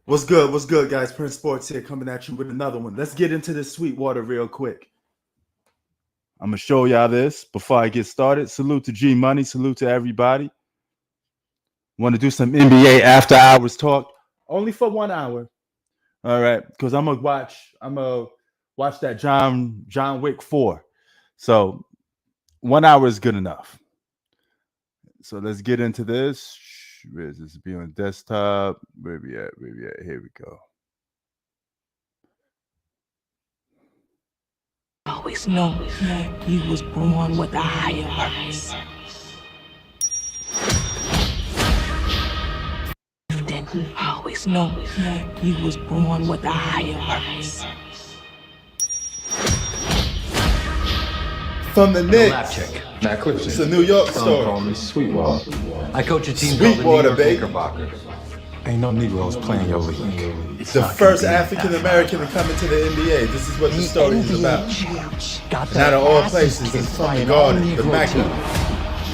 What's good? What's good, guys? Prince Sports here, coming at you with another one. Let's get into this Sweetwater real quick. I'm gonna show y'all this before I get started. Salute to G Money. Salute to everybody. Want to do some NBA after hours talk? Only for 1 hour. All right, because I'm gonna watch that John Wick 4. So 1 hour is good enough. So let's get into this. Where is this? Be on desktop. Where we at? Here we go. Always know you was born with a higher purpose. Then always know you was born with a higher purpose. From the Knicks. Lap check. Matt Clifton. It's a New York story. Call me Sweetwater. I coach a team Sweetwater, called the New York baby. Knickerbockers. Ain't no Negroes playing your league. It's The not first gonna be African that American to come into the NBA. This is what the story is about. And out of all places, it's from the Garden, the Mecca.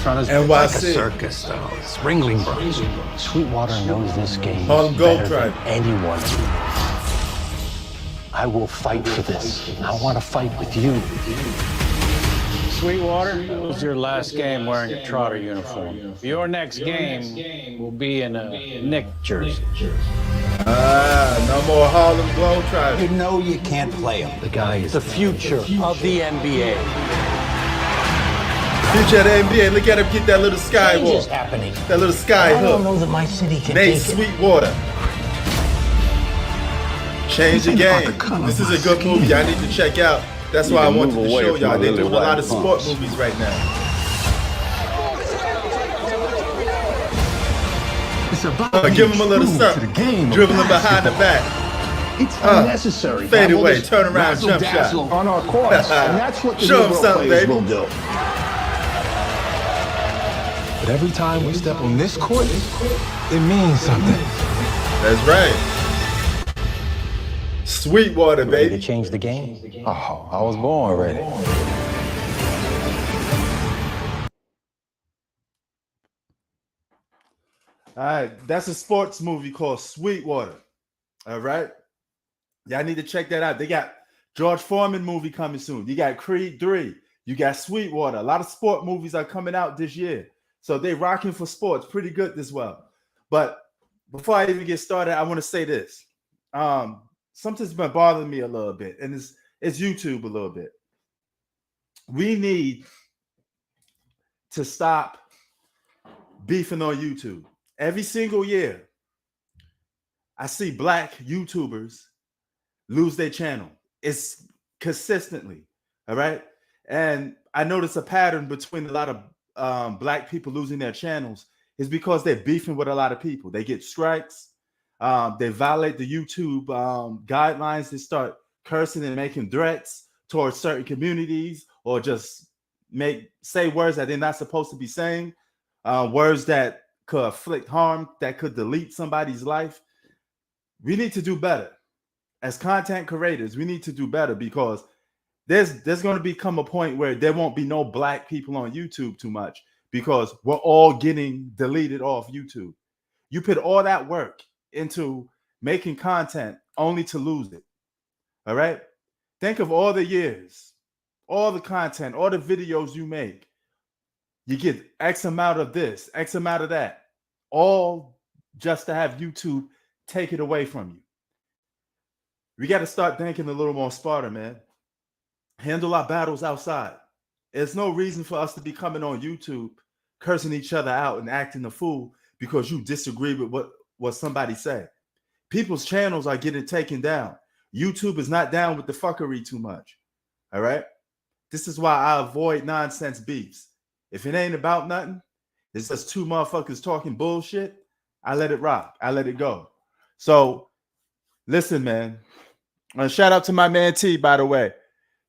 NYC. Like a circus, though. It's Ringling Bros. Sweetwater knows this game Harlem better Globetrotter. than anyone. I will fight for this. I want to fight with you. Sweetwater, it was your last game wearing a Trotter uniform. Your next game will be in a Knick jersey. No more Harlem Globetrotter. You know you can't play him. The guy is The future of the NBA. Future of the NBA. Look at him get that little Change is skywalk. happening. That little sky I don't hook. know that my city can Nate take it. Sweetwater. Change the game. This is a good movie I need to check out. That's why I wanted to show y'all. They're doing a lot of sport movies right now. It's about Give him a little something. Dribbling behind the back. It's unnecessary. Fade to have all away, this turn around, jump razzle-dazzle shot. on our courts, and that's what the Show 'em Negro something, players baby. will do. But every time we step on this court, it means something. That's right. Sweetwater, Ready to baby. change the game? Oh, I was born ready. All right, that's a sports movie called Sweetwater. All right, y'all need to check that out. They got George Foreman movie coming soon. You got Creed 3. You got Sweetwater. A lot of sport movies are coming out this year, so they rocking for sports pretty good this well. But before I even get started, I want to say this. Something's been bothering me a little bit, and it's YouTube a little bit. We need to stop beefing on YouTube. Every single year, I see black YouTubers lose their channel. It's consistently, all right? And I notice a pattern between a lot of black people losing their channels is because they're beefing with a lot of people. They get strikes. They violate the YouTube guidelines. They start cursing and making threats towards certain communities, or just say words that they're not supposed to be saying, words that could afflict harm, that could delete somebody's life. We need to do better. As content creators, we need to do better, because there's going to become a point where there won't be no black people on YouTube too much, because we're all getting deleted off YouTube. You put all that work into making content only to lose it. All right? Think of all the years, all the content, all the videos you make. You get X amount of this, X amount of that, all just to have YouTube take it away from you. We got to start thinking a little more smarter, man. Handle our battles outside. There's no reason for us to be coming on YouTube, cursing each other out and acting a fool because you disagree with what somebody said. People's channels are getting taken down. YouTube is not down with the fuckery too much. All right? This is why I avoid nonsense beefs. If it ain't about nothing, it's just two motherfuckers talking bullshit, I let it rock. I let it go. So, listen, man. Shout out to my man T, by the way.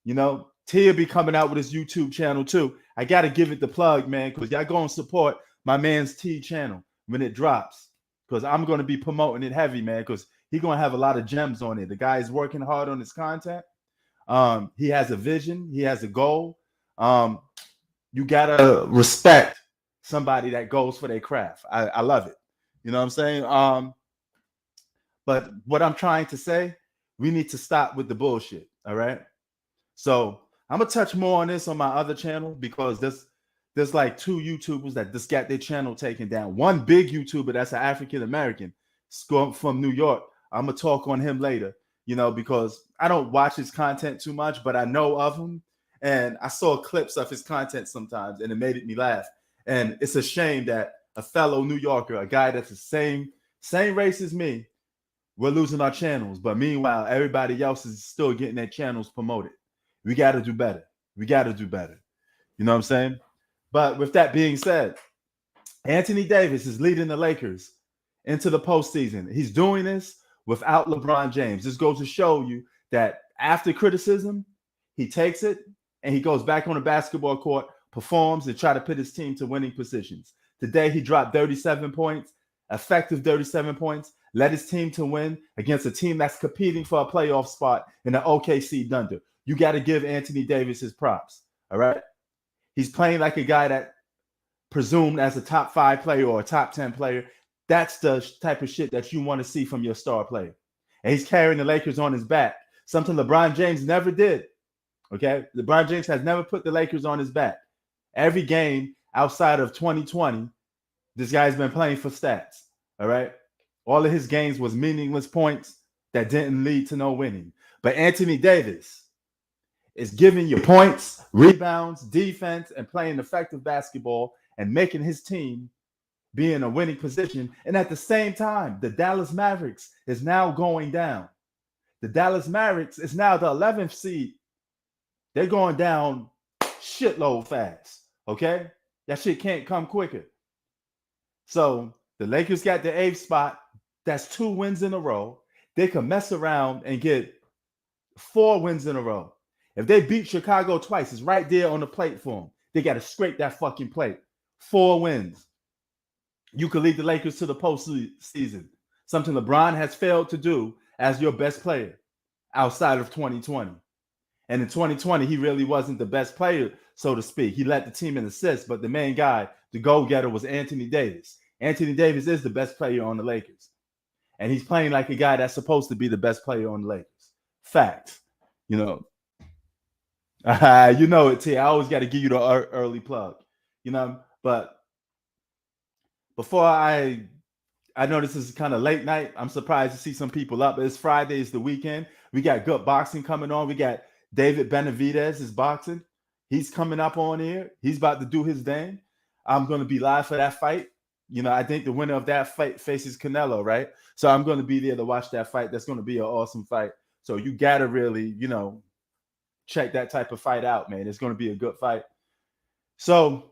You know, T will be coming out with his YouTube channel too. I got to give it the plug, man, because y'all go and support my man's T channel when it drops, because I'm going to be promoting it heavy, man, because he's going to have a lot of gems on it. The guy is working hard on his content. He has a vision. He has a goal. You got to respect somebody that goes for their craft. I love it. You know what I'm saying? But what I'm trying to say, we need to stop with the bullshit. All right. So I'm gonna touch more on this on my other channel because there's like two YouTubers that just got their channel taken down. One big YouTuber that's an African American from New York. I'm gonna talk on him later, because I don't watch his content too much, but I know of him and I saw clips of his content sometimes and it made me laugh. And it's a shame that a fellow New Yorker, a guy that's the same race as me, we're losing our channels. But meanwhile, everybody else is still getting their channels promoted. We got to do better. We got to do better. You know what I'm saying? But with that being said, Anthony Davis is leading the Lakers into the postseason. He's doing this without LeBron James. This goes to show you that after criticism, he takes it and he goes back on the basketball court, performs, and try to put his team to winning positions. Today, he dropped 37 points, effective 37 points, led his team to win against a team that's competing for a playoff spot in the OKC Thunder. You got to give Anthony Davis his props, all right? He's playing like a guy that presumed as a top 5 player or a top 10 player. That's the type of shit that you want to see from your star player. And he's carrying the Lakers on his back, something LeBron James never did, okay? LeBron James has never put the Lakers on his back. Every game outside of 2020, this guy's been playing for stats, all right? All of his games was meaningless points that didn't lead to no winning. But Anthony Davis is giving you points, rebounds, defense, and playing effective basketball and making his team be in a winning position. And at the same time, the Dallas Mavericks is now going down. The Dallas Mavericks is now the 11th seed. They're going down shitload fast, okay? That shit can't come quicker. So the Lakers got the 8th spot. That's 2 wins in a row. They can mess around and get 4 wins in a row. If they beat Chicago twice, it's right there on the plate for them. They got to scrape that fucking plate. 4 wins. You could lead the Lakers to the postseason, something LeBron has failed to do as your best player outside of 2020. And in 2020, he really wasn't the best player, so to speak. He led the team in assists, but the main guy, the go-getter, was Anthony Davis. Anthony Davis is the best player on the Lakers. And he's playing like a guy that's supposed to be the best player on the Lakers. Fact. You know it, T. I always got to give you the early plug. But before I know this is kind of late night. I'm surprised to see some people up. It's Friday, it's the weekend. We got good boxing coming on. We got David Benavidez is boxing. He's coming up on here. He's about to do his thing. I'm going to be live for that fight. I think the winner of that fight faces Canelo, right? So I'm going to be there to watch that fight. That's going to be an awesome fight. So you got to really, check that type of fight out, man. It's going to be a good fight. So,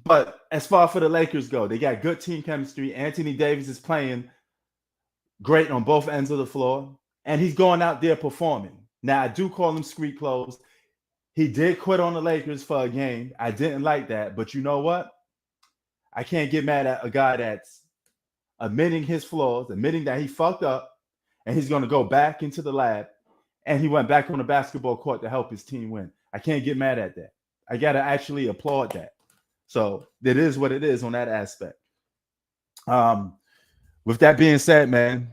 but as far for the Lakers go, they got good team chemistry. Anthony Davis is playing great on both ends of the floor, and he's going out there performing. Now, I do call him street clothes. He did quit on the Lakers for a game. I didn't like that, but you know what? I can't get mad at a guy that's admitting his flaws, admitting that he fucked up, and he's going to go back into the lab, and he went back on the basketball court to help his team win. I can't get mad at that. I got to actually applaud that. So it is what it is on that aspect. With that being said, man,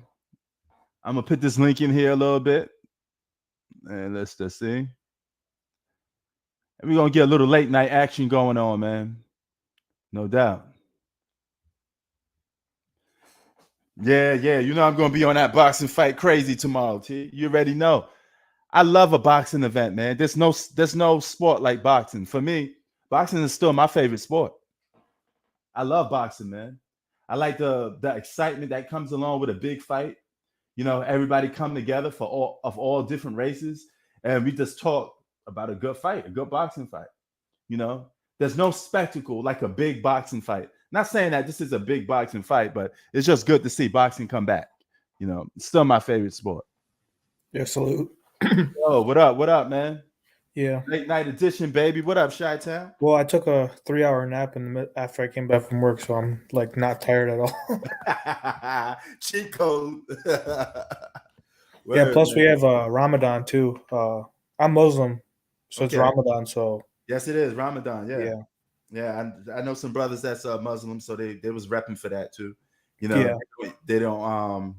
I'm going to put this link in here a little bit, and let's just see. And we're going to get a little late night action going on, man. No doubt. Yeah. I'm going to be on that boxing fight crazy tomorrow, T. You already know. I love a boxing event, man. There's no sport like boxing. For me, boxing is still my favorite sport. I love boxing, man. I like the excitement that comes along with a big fight. Everybody come together for all different races, and we just talk about a good fight, a good boxing fight. There's no spectacle like a big boxing fight. Not saying that this is a big boxing fight, but it's just good to see boxing come back. It's still my favorite sport. Yeah, salute. Oh, what up, man? Yeah. Late night edition, baby. What up, Chi-Town? Well, I took a 3-hour nap after I came back from work, so I'm not tired at all. Cheat code. Yeah, plus we have Ramadan too. I'm Muslim, so it's Ramadan. So yes, it is Ramadan. Yeah. I know some brothers that's Muslim, so they was repping for that too. You know, they don't.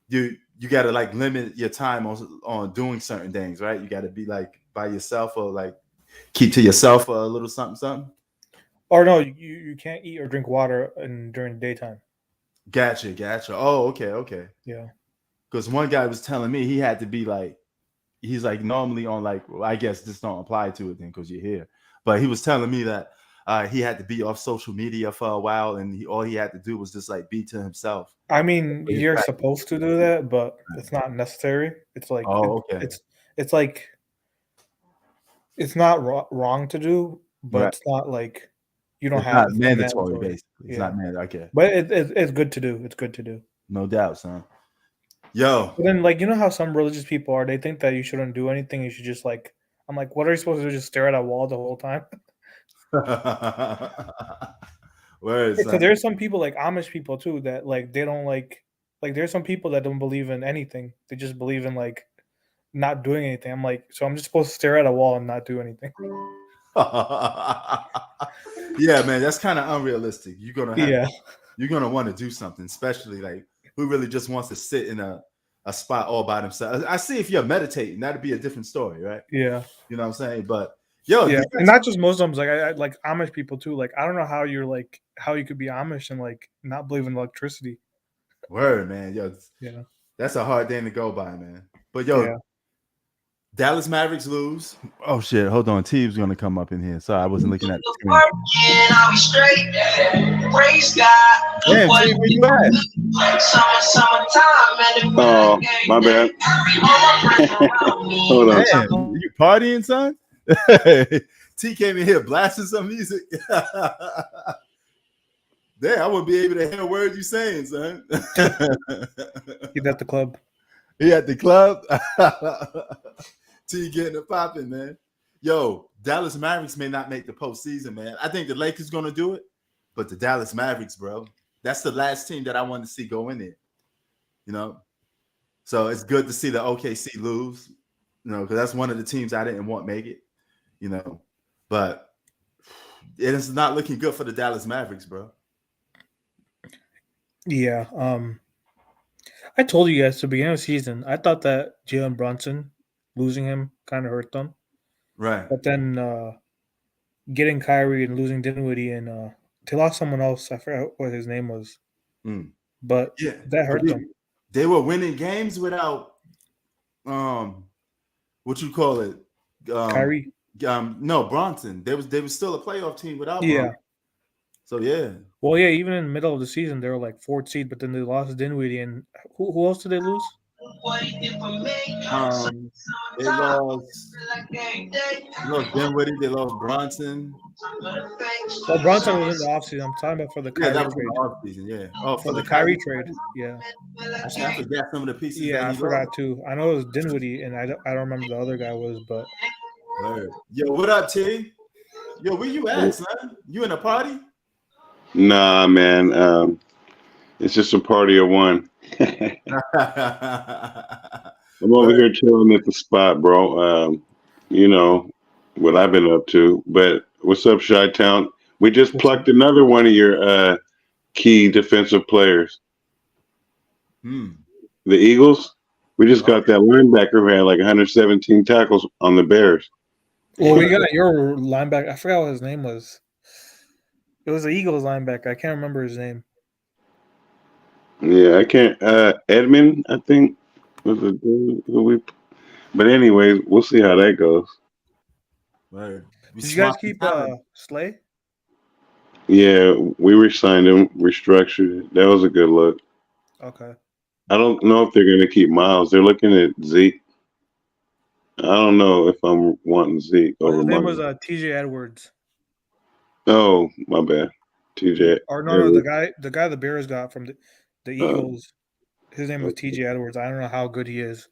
You got to like limit your time on doing certain things, right? You got to be like by yourself or like keep to yourself for a little something. Or no, you can't eat or drink water during the daytime. Gotcha. Oh, okay. Yeah. Because one guy was telling me he had to be like, he's like normally on like, well, I guess this don't apply to it then because you're here. But he was telling me that he had to be off social media for a while, and all he had to do was just like be to himself. I mean, you're supposed to do that, but it's not necessary. It's like okay. It's like it's not wrong to do, but Right. it's not like you don't It's have not mandatory, basically. It's not mandatory. Okay. But it's good to do. It's good to do. No doubt, son. Yo. But then, like, you know how some religious people are? They think that you shouldn't do anything. You should just like. I'm like, what are you supposed to do? Just stare at a wall the whole time? Words. Because there's some people like Amish people too that like they don't like there's some people that don't believe in anything. They just believe in like not doing anything. I'm like, so I'm just supposed to stare at a wall and not do anything. Yeah, man, that's kind of unrealistic. You're gonna want to do something, especially like who really just wants to sit in a spot all by themselves. I see if you're meditating, that'd be a different story, right? Yeah. You know what I'm saying? But yo, yeah, and not just Muslims, like I like Amish people too. Like I don't know how you could be Amish and like not believe in electricity. Word, man. Yo, yeah, that's a hard thing to go by, man. But yo, Dallas Mavericks lose. Oh shit! Hold on, Teve's gonna come up in here. Sorry, I wasn't looking at the screen. Praise God. Damn, Teve, where you at? Oh, my bad. Hold on. Damn, you partying, son? T came in here blasting some music. Damn, I wouldn't be able to hear words you saying, son. He's at the club. He at the club. T getting it popping, man. Yo, Dallas Mavericks may not make the postseason, man. I think the Lakers gonna do it, but the Dallas Mavericks, bro, that's the last team that I want to see go in there. You know, so it's good to see the OKC lose. You know, because that's one of the teams I didn't want make it. You know, but it is not looking good for the Dallas Mavericks, bro. Yeah. I told you guys at the beginning of the season, I thought that Jalen Brunson losing him kind of hurt them. Right. But then getting Kyrie and losing Dinwiddie and they lost someone else. I forgot what his name was. But yeah, that hurt them. They were winning games without what you call it? Kyrie. No, Bronson. They was still a playoff team without Bronson. So yeah. Well, yeah, even in the middle of the season, they were like 4th seed, but then they lost Dinwiddie, and who else did they lose? They lost Dinwiddie. They lost Bronson. Well, Bronson was in the offseason. I'm talking about for the Kyrie that was trade. in the offseason, yeah. Oh, for the Kyrie trade, yeah. Actually, I forgot some of the pieces. Yeah, I forgot too. I know it was Dinwiddie, and I don't remember the other guy was, but. Word. Yo, what up, T? Yo, where you at, son? You in a party? Nah, man. It's just a party of one. I'm over here chilling at the spot, bro. You know what I've been up to. But what's up, Chi-Town? We just plucked another one of your key defensive players. The Eagles. We just got that linebacker who had like 117 tackles on the Bears. Well, we got your linebacker. I forgot what his name was. It was the Eagles linebacker. I can't remember his name. Yeah, I can't. Edmund, I think, was it who we. But anyway, we'll see how that goes. Right. Did you guys keep Slay? Yeah, we re-signed him, restructured it. That was a good look. Okay. I don't know if they're going to keep Miles. They're looking at Zeke. I don't know if I'm wanting Zeke over His name Miles. was T.J. Edwards. Oh, my bad. TJ. Or no, the guy the Bears got from the Eagles. His name was T.J. Edwards. I don't know how good he is.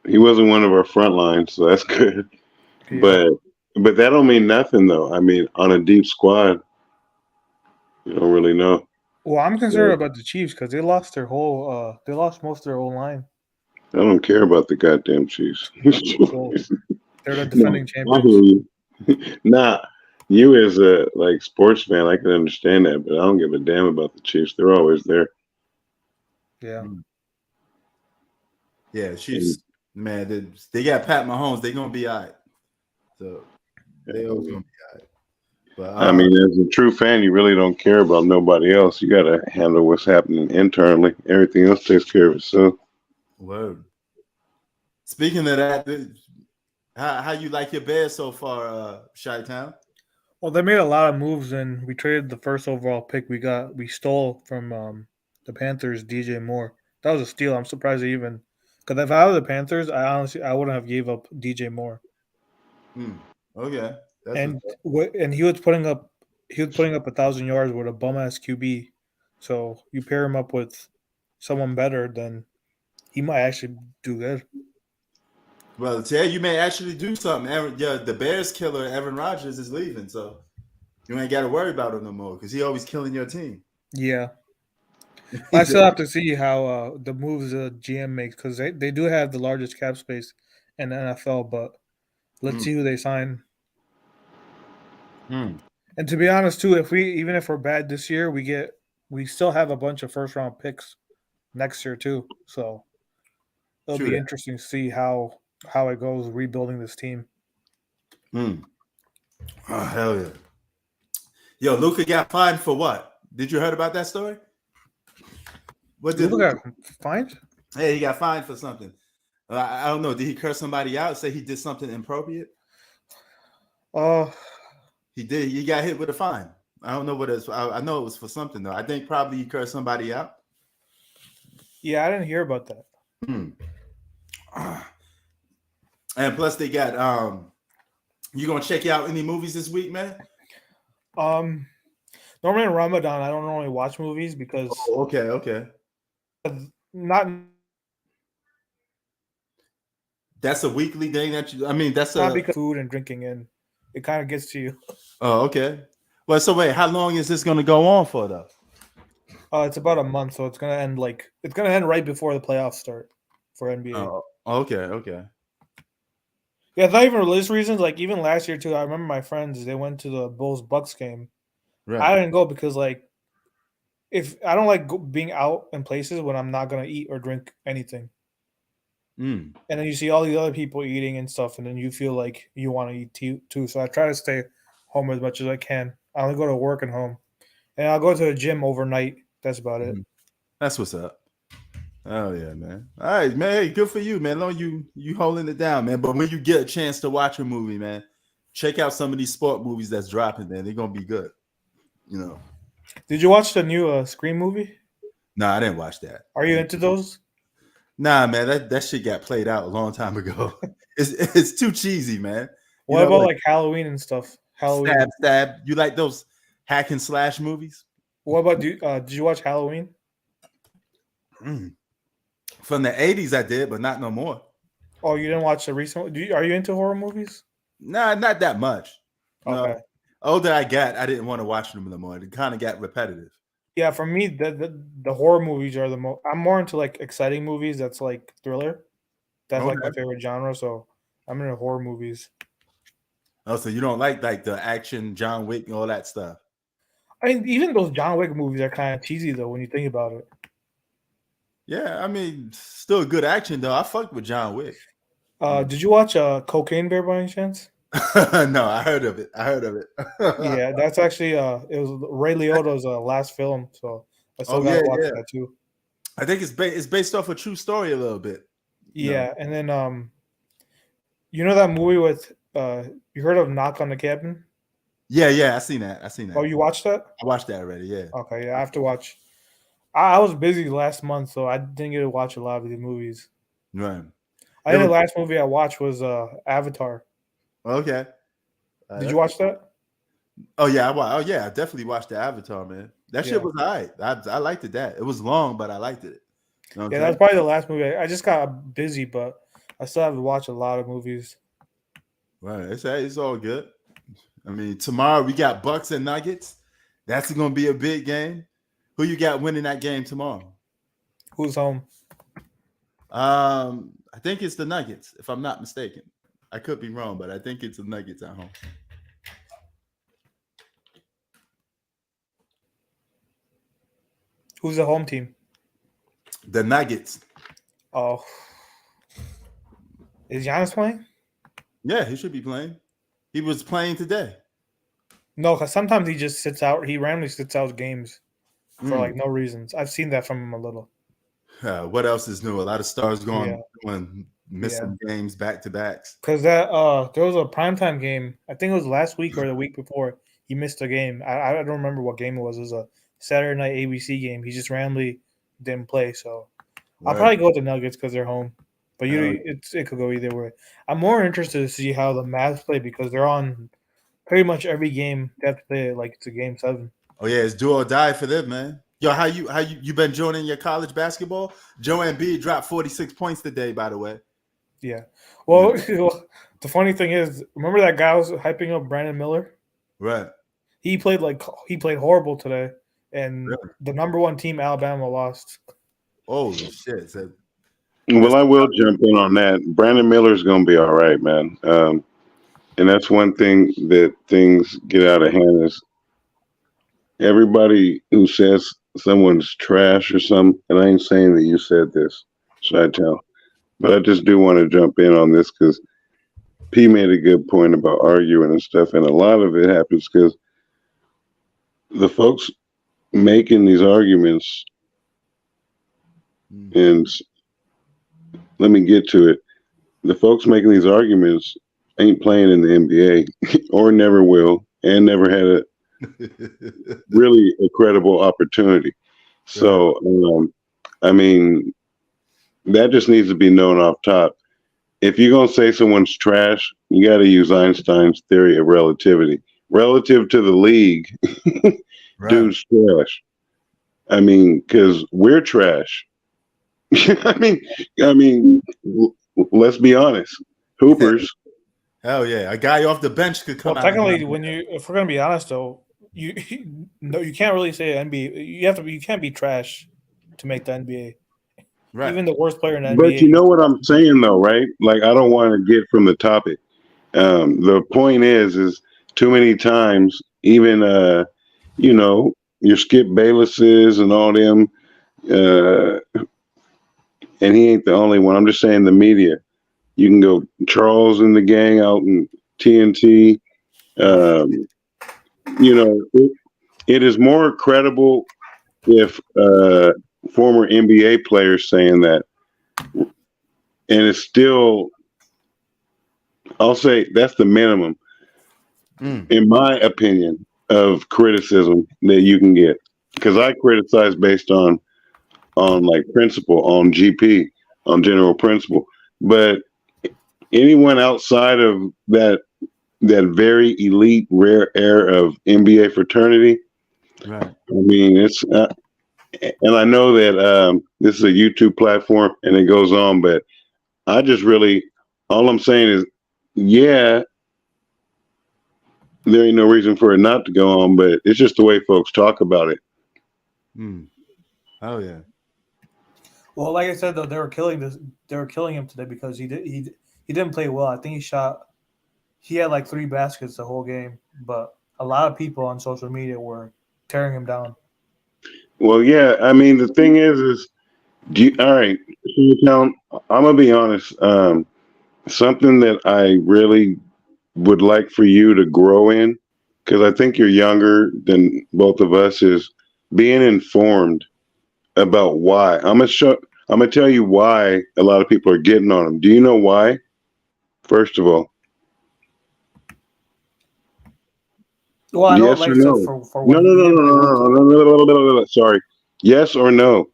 He wasn't one of our front lines, so that's good. Yeah. But that don't mean nothing, though. I mean, on a deep squad, you don't really know. Well, I'm concerned about the Chiefs because they lost their whole. They lost most of their whole line. I don't care about the goddamn Chiefs. Well, they're the defending champions. Nah, You as a like sports fan, I can understand that, but I don't give a damn about the Chiefs. They're always there. Yeah. Yeah, Chiefs, man, they got Pat Mahomes. They're gonna be all right. So they always gonna be all right. But I mean, as a true fan, you really don't care about nobody else. You got to handle what's happening internally. Everything else takes care of itself. word. Speaking of that, how you like your Bears so far, Chi-Town? Well, they made a lot of moves, and we traded the first overall pick we stole from the Panthers, DJ Moore. That was a steal. I'm surprised they even because if I was the Panthers, I wouldn't have gave up DJ Moore. Okay, that's And he was putting up 1,000 yards with a bum ass QB. So you pair him up with someone better, then he might actually do good. well, yeah, you may actually do something. The Bears killer Evan Rodgers is leaving, so you ain't got to worry about him no more because he always killing your team. Yeah. I still have to see how the moves the GM makes because they do have the largest cap space in the NFL, but let's see who they sign. And to be honest, too, even if we're bad this year, we still have a bunch of first round picks next year too. So it'll be interesting to see how it goes rebuilding this team. Oh hell yeah! Yo, Luka got fined for what? Did you heard about that story? What did Luka got fined? Hey, he got fined for something. I don't know. Did he curse somebody out? Say he did something inappropriate? He did. He got hit with a fine. I don't know what it is. I know it was for something though. I think probably he cursed somebody out. Yeah, I didn't hear about that. And plus, they got You gonna check out any movies this week, man? Normally in Ramadan, I don't normally watch movies because. Oh, okay. Not. That's a weekly thing that you. I mean, that's not because food and drinking in. It kind of gets to you. Oh, okay. Well, so wait, how long is this gonna go on for though? It's about a month, so it's gonna end right before the playoffs start for NBA. Oh, okay. Yeah, it's not even religious reasons. Like even last year too, I remember my friends they went to the Bulls Bucks game. Right. I didn't go because if I don't like being out in places when I'm not gonna eat or drink anything. And then you see all these other people eating and stuff, and then you feel like you want to eat too. So I try to stay home as much as I can. I only go to work and home, and I'll go to the gym overnight. That's about it. That's what's up. Oh yeah, man. All right, man. Hey, good for you, man. Long you holding it down, man. But when you get a chance to watch a movie, man, check out some of these sport movies that's dropping. Man, they're gonna be good. You know. Did you watch the new Scream movie? No, I didn't watch that. Are you into those? Nah, man. That shit got played out a long time ago. It's too cheesy, man. What about like Halloween and stuff? Halloween. Stab. You like those hack and slash movies? What about did you watch Halloween? From the 80s, I did, but not no more. Oh, you didn't watch the recent? Are you into horror movies? Nah, not that much. Okay. No. Older I got, I didn't want to watch them no more. It kind of got repetitive. Yeah, for me, the horror movies are the most. I'm more into like exciting movies. That's like thriller. That's like my favorite genre. So I'm into horror movies. Oh, so you don't like the action, John Wick, and all that stuff? I mean, even those John Wick movies are kind of cheesy though when you think about it. Yeah, I mean, still good action though. I fucked with John Wick. Did you watch Cocaine Bear by any chance? No, I heard of it. Yeah, that's actually it was Ray Liotta's last film, so I still gotta watch that too. I think it's based off a true story a little bit. Yeah, and then you know that movie with you heard of Knock on the Cabin? Yeah, I seen that. Oh, you watched that? I watched that already. Yeah. Okay, yeah, I have to watch. I was busy last month, so I didn't get to watch a lot of these movies. Right. I think the last movie I watched was Avatar. Okay. Did you watch that? Oh yeah, I definitely watched the Avatar, man. That shit was all right. I liked it. That it was long, but I liked it. You know yeah, that's probably the last movie. I just got busy, but I still have to watch a lot of movies. Right, it's all good. I mean, tomorrow we got Bucks and Nuggets. That's going to be a big game. Who you got winning that game tomorrow? Who's home? I think it's the Nuggets, if I'm not mistaken. I could be wrong, but I think it's the Nuggets at home. Who's the home team? The Nuggets. Oh, is Giannis playing? Yeah, he should be playing. He was playing today. No, because sometimes he just sits out. He randomly sits out games for like no reasons. I've seen that from him a little. What else is new? A lot of stars going missing games back to backs. Because that there was a primetime game. I think it was last week or the week before. He missed a game. I don't remember what game it was. It was a Saturday night ABC game. He just randomly didn't play. So I'll probably go with the Nuggets because they're home. But it could go either way. I'm more interested to see how the Mavs play because they're on pretty much every game. They have to play it like it's a game 7. Oh yeah, it's do or die for them, man. Yo, how you been joining your college basketball? Joel Embiid dropped 46 points today, by the way. Yeah. Well, the funny thing is, remember that guy was hyping up Brandon Miller? Right. He played horrible today, and the number 1 team, Alabama, lost. Holy shit! Well, I will jump in on that. Brandon Miller's going to be all right, man. And that's one thing that things get out of hand is everybody who says someone's trash or something, and I ain't saying that you said this, Chi-Town, but I just do want to jump in on this because P made a good point about arguing and stuff, and a lot of it happens because the folks making these arguments, and let me get to it, the folks making these arguments ain't playing in the NBA or never will and never had a really a credible opportunity. So, I mean, that just needs to be known off top. If you're going to say someone's trash, you got to use Einstein's theory of relativity. Relative to the league, dude's trash. I mean, because we're trash. I mean, let's be honest. Hoopers. Hell yeah, a guy off the bench could come out. Technically, if we're gonna be honest though, you can't really say NBA. You can't be trash to make the NBA. Right. Even the worst player in the NBA. But you know what I'm saying though, right? Like I don't want to get from the topic. The point is too many times, even your Skip Baylesses and all them, and he ain't the only one. I'm just saying the media. You can go Charles and the gang out in TNT. It is more credible if former NBA players saying that, and it's still, I'll say that's the minimum, in my opinion, of criticism that you can get. Because I criticize based on like principle, on GP, on general principle, but anyone outside of that very elite, rare air of NBA fraternity, right? I mean, it's and I know that this is a YouTube platform and it goes on, but I just really, all I'm saying is, yeah, there ain't no reason for it not to go on, but it's just the way folks talk about it. Oh yeah. Well, like I said though, they were killing him today because he didn't play well. I think he had like 3 baskets the whole game, but a lot of people on social media were tearing him down. Well, yeah, I mean the thing is all right, I'm gonna be honest. Something that I really would like for you to grow in, because I think you're younger than both of us, is being informed about why. I'm gonna tell you why a lot of people are getting on him. Do you know why? First of all, well, I yes or no? No. Sorry. Yes or no?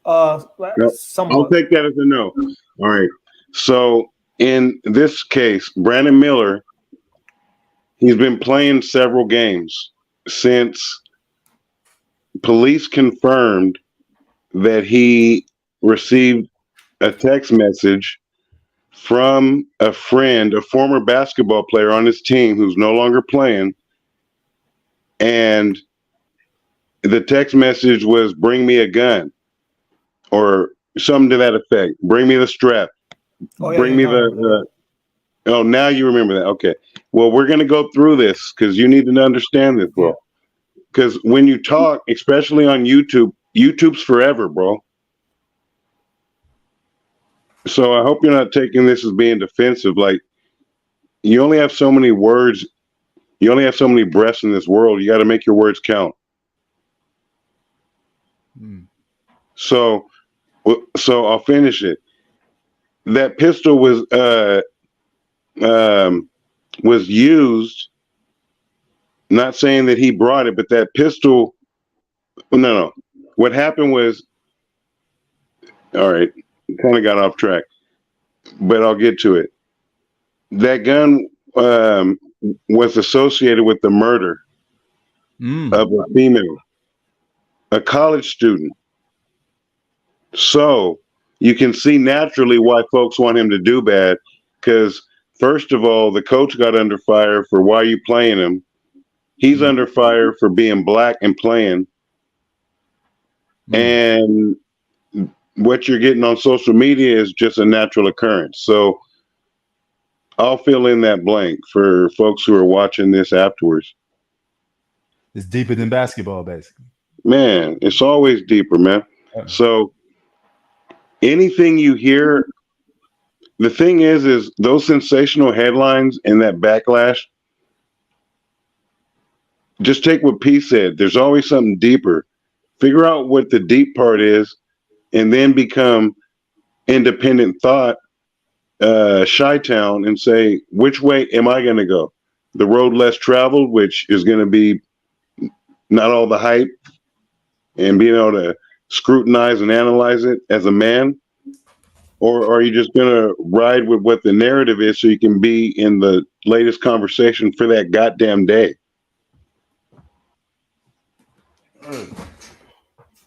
Somewhat. I'll take that as a no. All right. So in this case, Brandon Miller, he's been playing several games since police confirmed that he received a text message from a friend, a former basketball player on his team who's no longer playing. And the text message was, "Bring me a gun," or something to that effect. "Bring me the strap." Bring me the oh, now you remember that. Okay. Well, we're going to go through this because you need to understand this, bro. Because when you talk, especially on YouTube, YouTube's forever, bro. So I hope you're not taking this as being defensive. Like, you only have so many words. You only have so many breaths in this world. You got to make your words count. So I'll finish it. That pistol was used. Not saying that he brought it, but that pistol. No. What happened was, all right, kind of got off track, but I'll get to it. That gun was associated with the murder of a female, a college student. So you can see naturally why folks want him to do bad, because first of all, the coach got under fire for why you playing him. He's under fire for being black and playing. And what you're getting on social media is just a natural occurrence. So I'll fill in that blank for folks who are watching this afterwards. It's deeper than basketball, basically. Man, it's always deeper, man. So anything you hear, the thing is those sensational headlines and that backlash, just take what P said. There's always something deeper. Figure out what the deep part is, and then become independent thought, Chi-Town, and say, which way am I going to go? The road less traveled, which is going to be not all the hype, and being able to scrutinize and analyze it as a man? Or are you just going to ride with what the narrative is so you can be in the latest conversation for that goddamn day?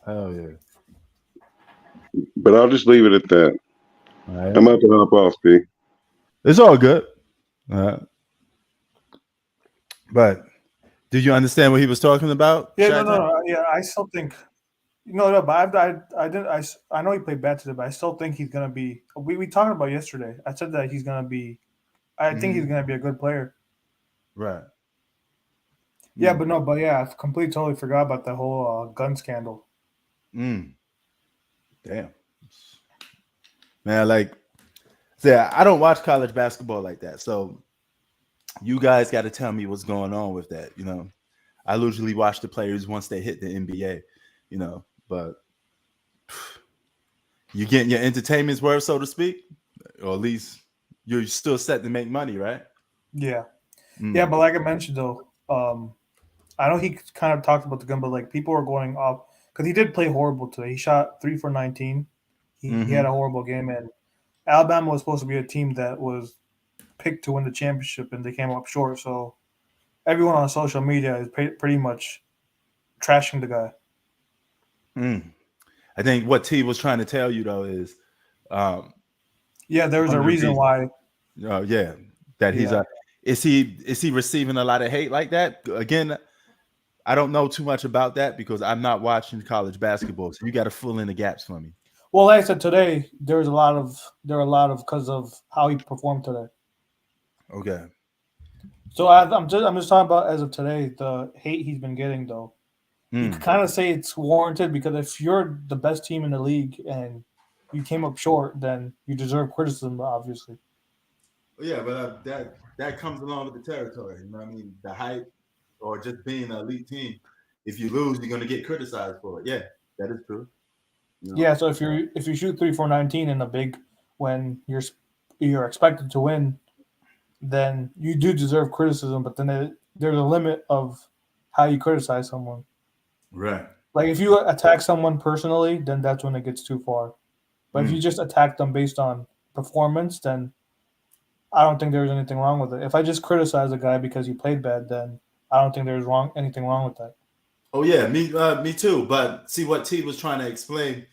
Hell yeah. But I'll just leave it at that. Right. I'm about to hop off, P. It's all good. But did you understand what he was talking about? Yeah, no. Yeah, I still think no. But I didn't. I know he played bad today, but I still think he's gonna be. We talked about yesterday. I said that he's gonna be. I think he's gonna be a good player. Right. Yeah, but I completely totally forgot about the whole gun scandal. Damn. Man, like, I don't watch college basketball like that. So you guys got to tell me what's going on with that. You know, I usually watch the players once they hit the NBA, you know, but you're getting your entertainment's worth, so to speak, or at least you're still set to make money, right? Yeah. Yeah, but like I mentioned, though, I know he kind of talked about the gun, but like people were going off because he did play horrible today. He shot 3 for 19. He had a horrible game, and Alabama was supposed to be a team that was picked to win the championship, and they came up short. So everyone on social media is pretty much trashing the guy. I think what T was trying to tell you though is, there's a reason why. That he's is he receiving a lot of hate like that? Again, I don't know too much about that because I'm not watching college basketball. So you got to fill in the gaps for me. Well, like I said today, there are a lot of because of how he performed today. Okay. So I'm just talking about as of today, the hate he's been getting though. You can kind of say it's warranted because if you're the best team in the league and you came up short, then you deserve criticism, obviously. Yeah, but that comes along with the territory. You know what I mean? The hype or just being an elite team. If you lose, you're going to get criticized for it. Yeah, that is true. You know? Yeah, so if you shoot 3 for 19 in a big when you're expected to win, then you do deserve criticism. But then there's a limit of how you criticize someone. Right. Like if you attack someone personally, then that's when it gets too far. But if you just attack them based on performance, then I don't think there's anything wrong with it. If I just criticize a guy because he played bad, then I don't think there's anything wrong with that. Oh yeah, me too. But see what T was trying to explain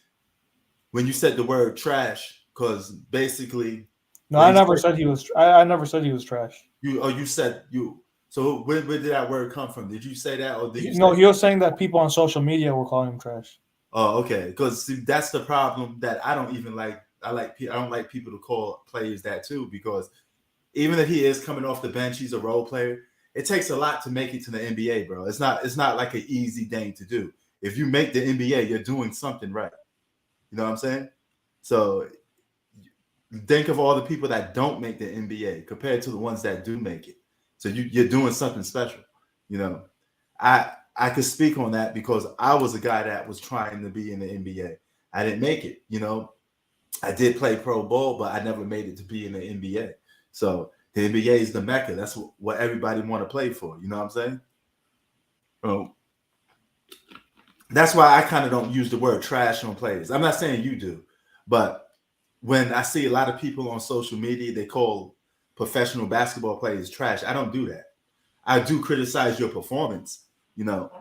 when you said the word trash, because basically. No, I never said he was. I never said he was trash. You said you. So where did that word come from? Did you say that, or did you? No, he was saying that people on social media were calling him trash. Oh, okay. Because that's the problem that I don't even like. I don't like people to call players that too, because even if he is coming off the bench, he's a role player. it takes a lot to make it to the NBA, bro. It's not like an easy thing to do. If you make the NBA, you're doing something right. You know what I'm saying? So think of all the people that don't make the NBA compared to the ones that do make it. So you're doing something special. You know, I could speak on that because I was a guy that was trying to be in the NBA. I didn't make it. You know, I did play pro ball, but I never made it to be in the NBA. So the NBA is the mecca. That's what everybody want to play for. You know what I'm saying? That's why I kind of don't use the word trash on players. I'm not saying you do, but when I see a lot of people on social media, they call professional basketball players trash. I don't do that. I do criticize your performance, you know,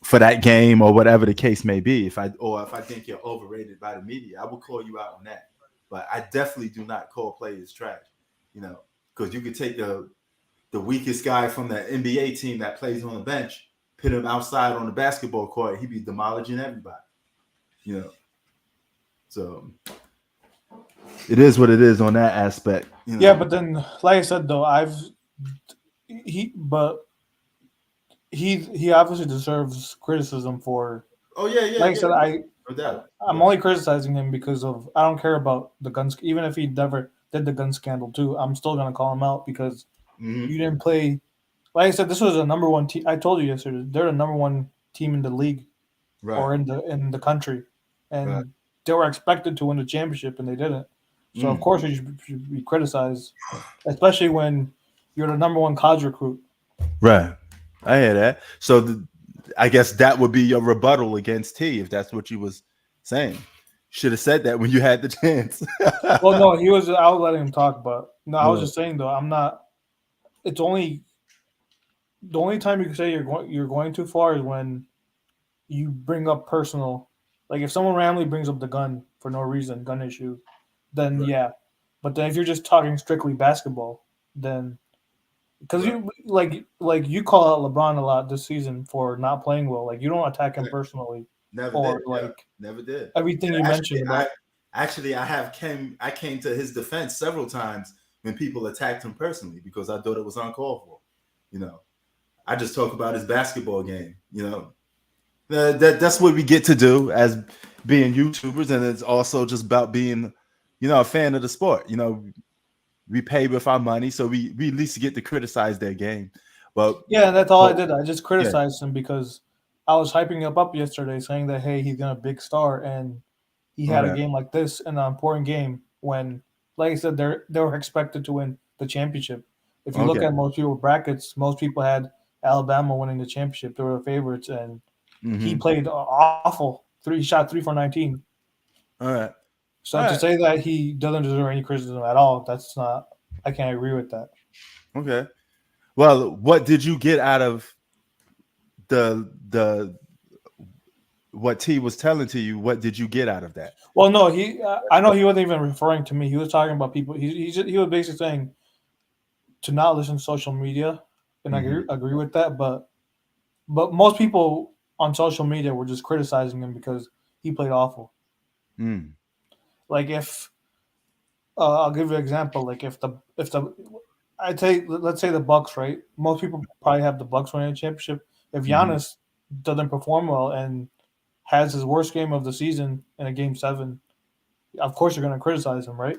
for that game or whatever the case may be. If I think you're overrated by the media, I will call you out on that. But I definitely do not call players trash, you know, because you could take the weakest guy from the NBA team that plays on the bench, put him outside on the basketball court, he'd be demolishing everybody, you know. So it is what it is on that aspect. You know? Yeah, but then, like I said, though, he obviously deserves criticism for. Oh yeah. Like I said, no doubt. I'm only criticizing him because of I don't care about the guns. Even if he never did the gun scandal too, I'm still gonna call him out because you didn't play. Like I said, this was a number one team. I told you yesterday they're the number one team in the league, or in the country, and they were expected to win the championship and they didn't. So of course you should be criticized, especially when you're the number one college recruit. Right, I hear that. So I guess that would be your rebuttal against T, if that's what you was saying. Should have said that when you had the chance. Well, no, I was letting him talk, but no, I was just saying though, I'm not. It's only the only time you can say you're going too far is when you bring up personal. Like if someone randomly brings up the gun for no reason, gun issue, then yeah. But then if you're just talking strictly basketball, then because you like you call out LeBron a lot this season for not playing well. Like you don't attack him personally. Never did. Everything you mentioned about. I came to his defense several times when people attacked him personally because I thought it was uncalled for. You know, I just talk about his basketball game. You know, that's what we get to do as being YouTubers, and it's also just about being, you know, a fan of the sport. You know, we pay with our money, so we at least get to criticize their game. But yeah, that's all I did. I just criticized him because I was hyping him up yesterday, saying that hey, he's gonna big star, and he had a game like this in an important game when, like I said, they were expected to win the championship. If you look at most people's brackets, most people had Alabama winning the championship. They were the favorites, and he played awful. He shot 3 for 19. All right. So to say that he doesn't deserve any criticism at all, that's not. I can't agree with that. Okay. Well, what did you get out of the what T was telling to you? What did you get out of that? Well, no, I know he wasn't even referring to me. He was talking about people. He was basically saying to not listen to social media, and I agree with that. But most people on social media were just criticizing him because he played awful. Like if I'll give you an example. Like let's say the Bucks, right? Most people probably have the Bucks winning a championship. If Giannis doesn't perform well and has his worst game of the season in a game 7, of course you're going to criticize him, right?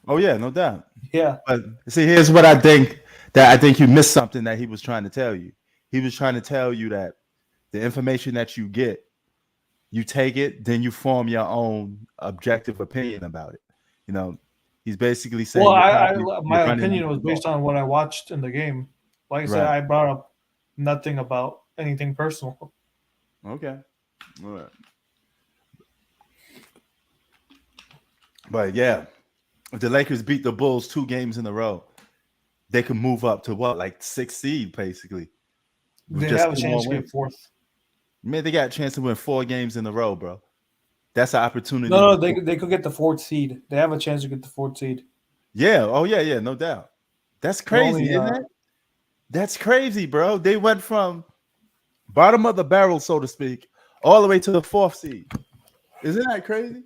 Oh yeah, no doubt. Yeah. But see, here's what I think you missed something that he was trying to tell you. He was trying to tell you that the information that you get, you take it, then you form your own objective opinion about it. You know, he's basically saying. Well, my opinion was based on what I watched in the game. Like I said, I brought up nothing about anything personal. Okay. All right. But yeah, if the Lakers beat the Bulls 2 games in a row, they could move up to what, like 6th seed, basically. They have a chance to get 4th. Man, they got a chance to win 4 games in a row, bro. That's an opportunity. No, they could get the 4th seed. They have a chance to get the 4th seed. Yeah. Oh, yeah, no doubt. That's crazy, isn't it? That's crazy, bro. They went from bottom of the barrel, so to speak, all the way to the 4th seed. Isn't that crazy?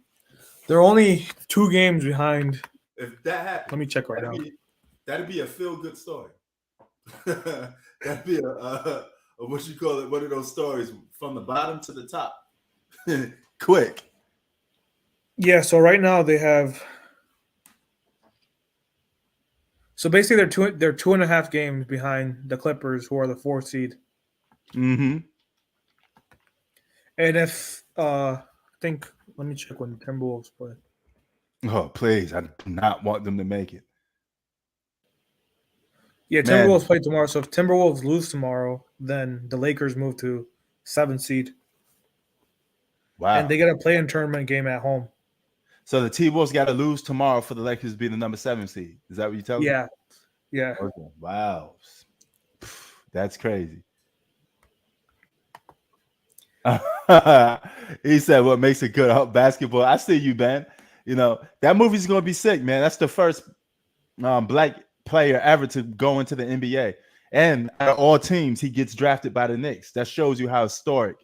They're only 2 games behind. If that happens, let me check right now. That'd be a feel-good story. That'd be a what you call it, one of those stories from the bottom to the top. Quick. Yeah, so right now they have. So basically, they're 2.5 games behind the Clippers, who are the 4th seed. Mm-hmm. And if I think, let me check when the Timberwolves play. Oh, please! I do not want them to make it. Yeah, Man. Timberwolves play tomorrow. So if Timberwolves lose tomorrow, then the Lakers move to 7th seed, Wow! and they get a play-in tournament game at home. So the T-Wolves got to lose tomorrow for the Lakers to be the number 7 seed. Is that what you tell me? Yeah, yeah. Okay. Wow, that's crazy. He said, "What makes it good basketball?" I see you, man. You know that movie's gonna be sick, man. That's the first black player ever to go into the NBA, and out of all teams, he gets drafted by the Knicks. That shows you how historic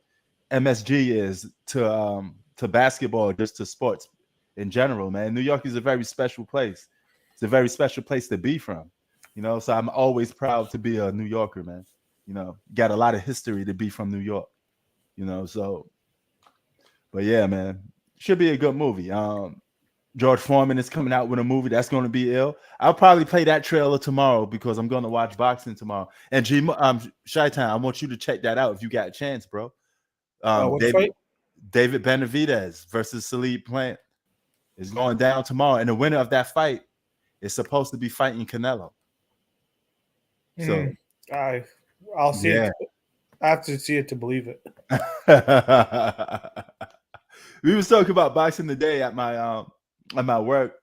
MSG is to basketball, just to sports in general, man. New York is a very special place. It's a very special place to be from, you know. So I'm always proud to be a New Yorker, man. You know, got a lot of history to be from New York, you know. So, but yeah, man, should be a good movie. George Foreman is coming out with a movie that's going to be ill. I'll probably play that trailer tomorrow because I'm going to watch boxing tomorrow. And Chi-Town, I want you to check that out if you got a chance, bro. David Benavidez versus Salib Plant is going down tomorrow, and the winner of that fight is supposed to be fighting Canelo. So I'll see it. I have to see it to believe it. We was talking about boxing today at my work,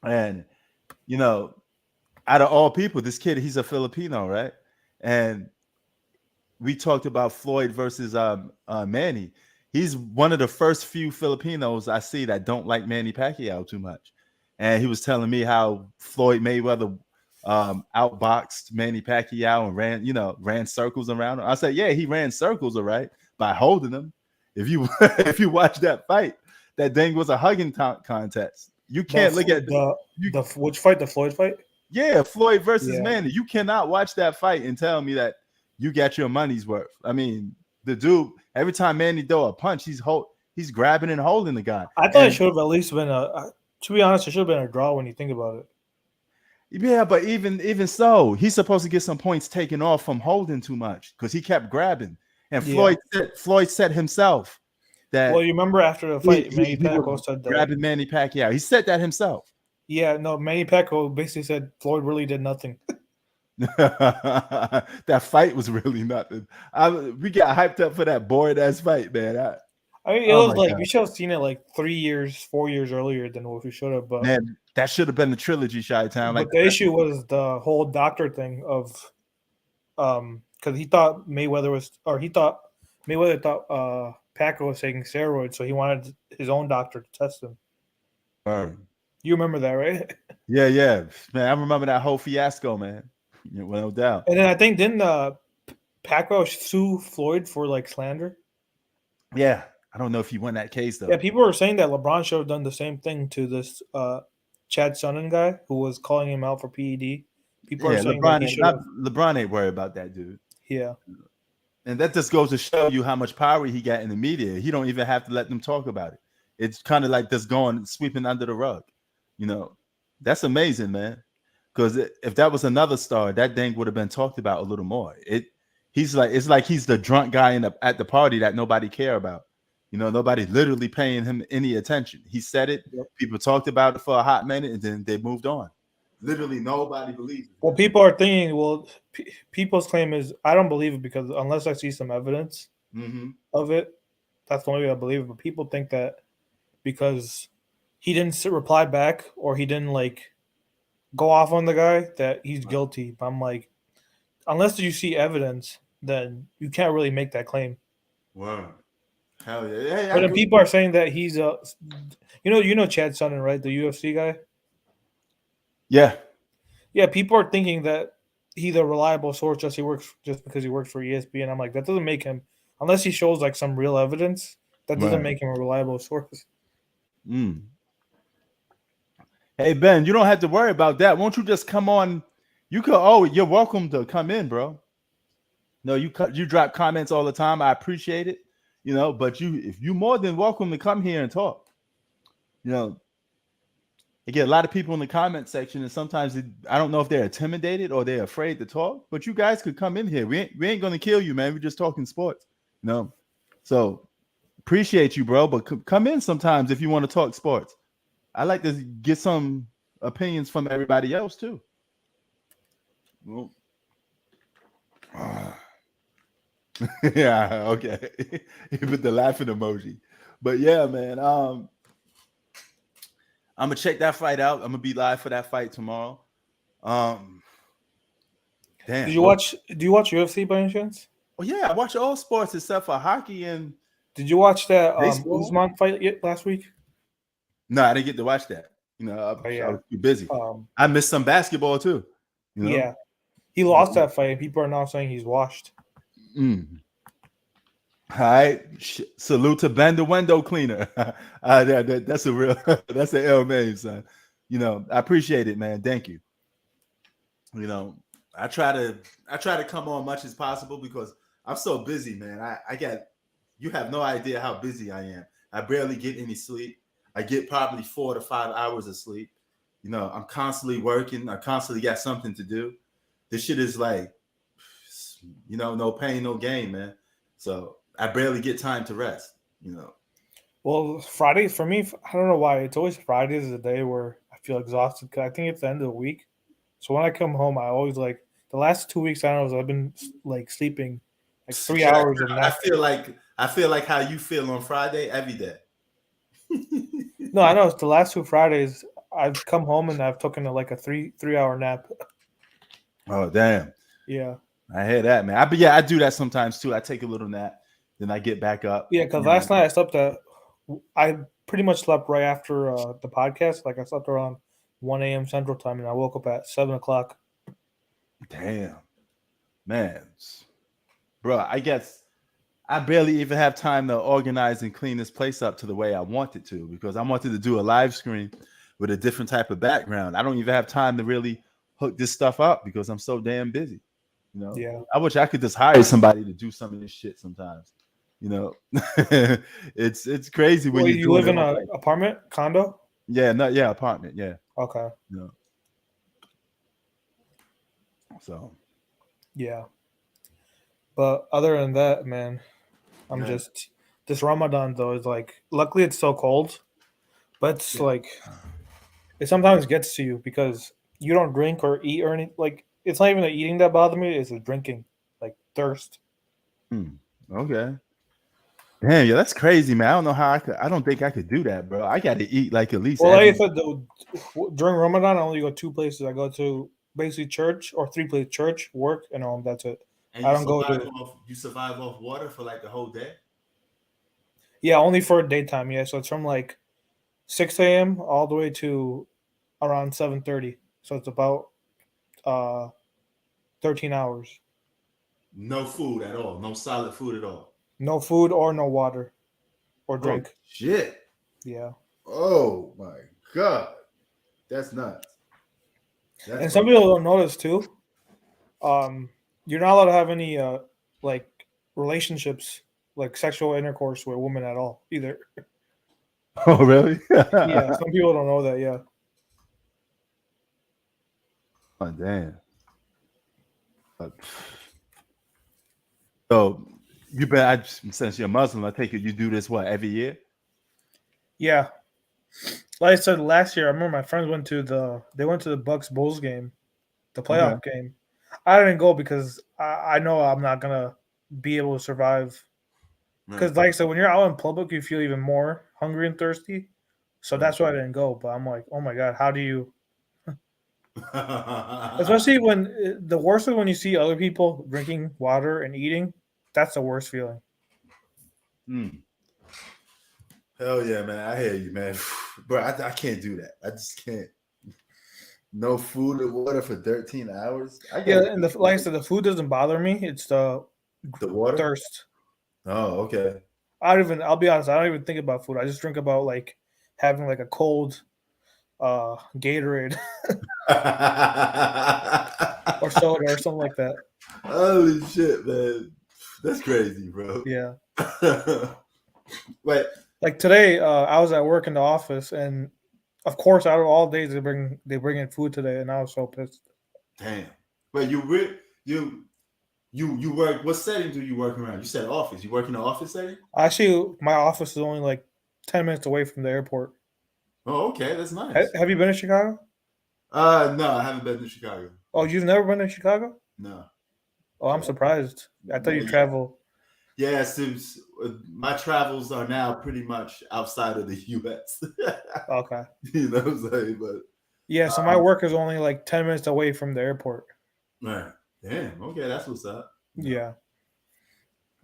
and you know, out of all people, this kid, he's a Filipino, right? And we talked about Floyd versus Manny. He's one of the first few Filipinos I see that don't like Manny Pacquiao too much. And he was telling me how Floyd Mayweather outboxed Manny Pacquiao and ran circles around him. I said, yeah, he ran circles, all right, by holding him. If you if you watch that fight, that thing was a hugging contest. You can't look at which fight, the Floyd fight? Yeah, Floyd versus Manny. You cannot watch that fight and tell me that you got your money's worth. I mean, the dude, every time Manny throw a punch, he's grabbing and holding the guy. I thought it should have at least been to be honest, it should have been a draw when you think about it. Yeah, but even so, he's supposed to get some points taken off from holding too much because he kept grabbing. And Floyd said himself that. Well, you remember after the fight, Manny Pacquiao said that grabbing Manny Pacquiao. He said that himself. Yeah, no, Manny Pacquiao basically said Floyd really did nothing. That fight was really nothing. We got hyped up for that boring ass fight, man. I mean, it was like God. We should have seen it like 4 years earlier than what we should have. But man, that should have been the trilogy, Chi-Town. But the issue was the whole doctor thing of, because he thought Mayweather thought Pacquiao was taking steroids, so he wanted his own doctor to test him. You remember that, right? Yeah, man. I remember that whole fiasco, man. No doubt. And then I think didn't Pacquiao sue Floyd for like slander? Yeah, I don't know if he won that case though. Yeah, people were saying that LeBron should have done the same thing to this Chad Sonnen guy who was calling him out for PED. People are saying LeBron ain't worried about that dude. Yeah. And that just goes to show you how much power he got in the media. He don't even have to let them talk about it. It's kind of like just sweeping under the rug. You know, that's amazing, man. Because if that was another star, that thing would have been talked about a little more. It's like he's the drunk guy at the party that nobody care about. You know, nobody literally paying him any attention. He said it. Yep. People talked about it for a hot minute, and then they moved on. Literally, nobody believes it. Well, people are thinking. Well, people's claim is I don't believe it because unless I see some evidence of it, that's the only way I believe it. But people think that because he didn't reply back or he didn't like go off on the guy that he's guilty. But I'm like, unless you see evidence, then you can't really make that claim. Wow. Hell yeah. Hey, but then people are saying that he's you know Chad Sonnen, right? The UFC guy? Yeah. Yeah, people are thinking that he's a reliable source just because he works for ESPN. I'm like, that doesn't make him, unless he shows like some real evidence, that doesn't make him a reliable source. Hey Ben, you don't have to worry about that. Won't you just come on You could. Oh, you're welcome to come in, bro. No, you drop comments all the time. I appreciate it. But if you more than welcome to come here and talk. You get a lot of people in the comment section, and sometimes I don't know if they're intimidated or they're afraid to talk. But you guys could come in here. We ain't gonna kill you, man. We're just talking sports. So appreciate you, bro. But come in sometimes if you want to talk sports. I like to get some opinions from everybody else too. Well, yeah, okay. He put the laughing emoji. But yeah, man. I'm gonna check that fight out. I'm gonna be live for that fight tomorrow. Damn. Do you watch UFC by any chance? Oh yeah, I watch all sports except for hockey and. Did you watch that baseball? Usman fight last week? No, I didn't get to watch that. I was too busy. I missed some basketball too. Yeah, he lost that fight, and people are now saying he's washed. All right, salute to Ben the window cleaner. That's a real, that's an L name, son. I appreciate it, man. Thank you. I try to come on much as possible because I'm so busy, man. You have no idea how busy I am. I barely get any sleep. I get probably 4 to 5 hours of sleep. I'm constantly working. I constantly got something to do. This shit is like, no pain, no gain, man. So I barely get time to rest, Well, Friday for me, I don't know why. It's always Fridays is the day where I feel exhausted because I think it's the end of the week. So when I come home, I always the last 2 weeks, I've been like sleeping like 3 hours of nap. I feel like how you feel on Friday every day. No, I know it's the last 2 Fridays. I've come home and I've taken like a 3-hour nap. Oh damn! Yeah, I hear that, man. I do that sometimes too. I take a little nap, then I get back up. Yeah, because last night I slept I pretty much slept right after the podcast. Like I slept around 1 a.m. Central Time, and I woke up at 7 o'clock. Damn, man, bro. I guess I barely even have time to organize and clean this place up to the way I wanted to because I wanted to do a live stream with a different type of background. I don't even have time to really hook this stuff up because I'm so damn busy. Yeah. I wish I could just hire somebody to do some of this shit sometimes. It's crazy when you live in an apartment, condo? Yeah, apartment. Yeah. Okay. So. Yeah. But other than that, man, I'm just this Ramadan though is like. Luckily, it's so cold, but it's like it sometimes gets to you because you don't drink or eat or anything. Like it's not even the eating that bothers me; it's the drinking, like thirst. Okay. Damn, yeah, that's crazy, man. I don't know how I don't think I could do that, bro. I got to eat like at least. Well, like I said, though, during Ramadan, I only go 2 places. I go to basically church or 3 places: church, work, and home. That's it. And I don't go to. You survive off water for like the whole day. Yeah, only for daytime. Yeah, so it's from like 6 a.m. all the way to around 7:30. So it's about 13 hours. No food at all. No solid food at all. No food or no water or drink. Oh, shit. Yeah. Oh my God. That's nuts. And some people don't notice too. You're not allowed to have any like relationships, like sexual intercourse with women at all either. Oh really? Yeah, some people don't know that. Yeah. Oh damn. So you bet. Since you're Muslim, I take it you do this every year? Yeah. Like I said last year, I remember my friends went to the Bucks Bulls game, the playoff game. I didn't go because I know I'm not gonna be able to survive. Because like I said, when you're out in public, you feel even more hungry and thirsty. So that's why I didn't go. But I'm like, oh my God, how do you? Especially when the worst is when you see other people drinking water and eating. That's the worst feeling. Hell yeah, man. I hear you, man. Bro, I can't do that. I just can't. No food or water for 13 hours? Yeah, and like I said, the food doesn't bother me. It's the water? Thirst. Oh, okay. I'll be honest, I don't even think about food. I just think about like having like a cold Gatorade or soda or something like that. Holy shit, man. That's crazy, bro. Yeah. Wait. Like today, I was at work in the office, and of course, out of all days, they bring in food today, and I was so pissed. Damn. Wait, you work? What setting do you work around? You said office. You work in an office setting? Actually, my office is only like 10 minutes away from the airport. Oh, okay, that's nice. Have you been to Chicago? No, I haven't been to Chicago. Oh, you've never been to Chicago? No. Oh, I'm surprised. I thought you travel. Yeah, since my travels are now pretty much outside of the U.S. Okay. You know what I'm saying? But yeah, so my work is only like 10 minutes away from the airport. Right. Damn. Okay, that's what's up. Yeah.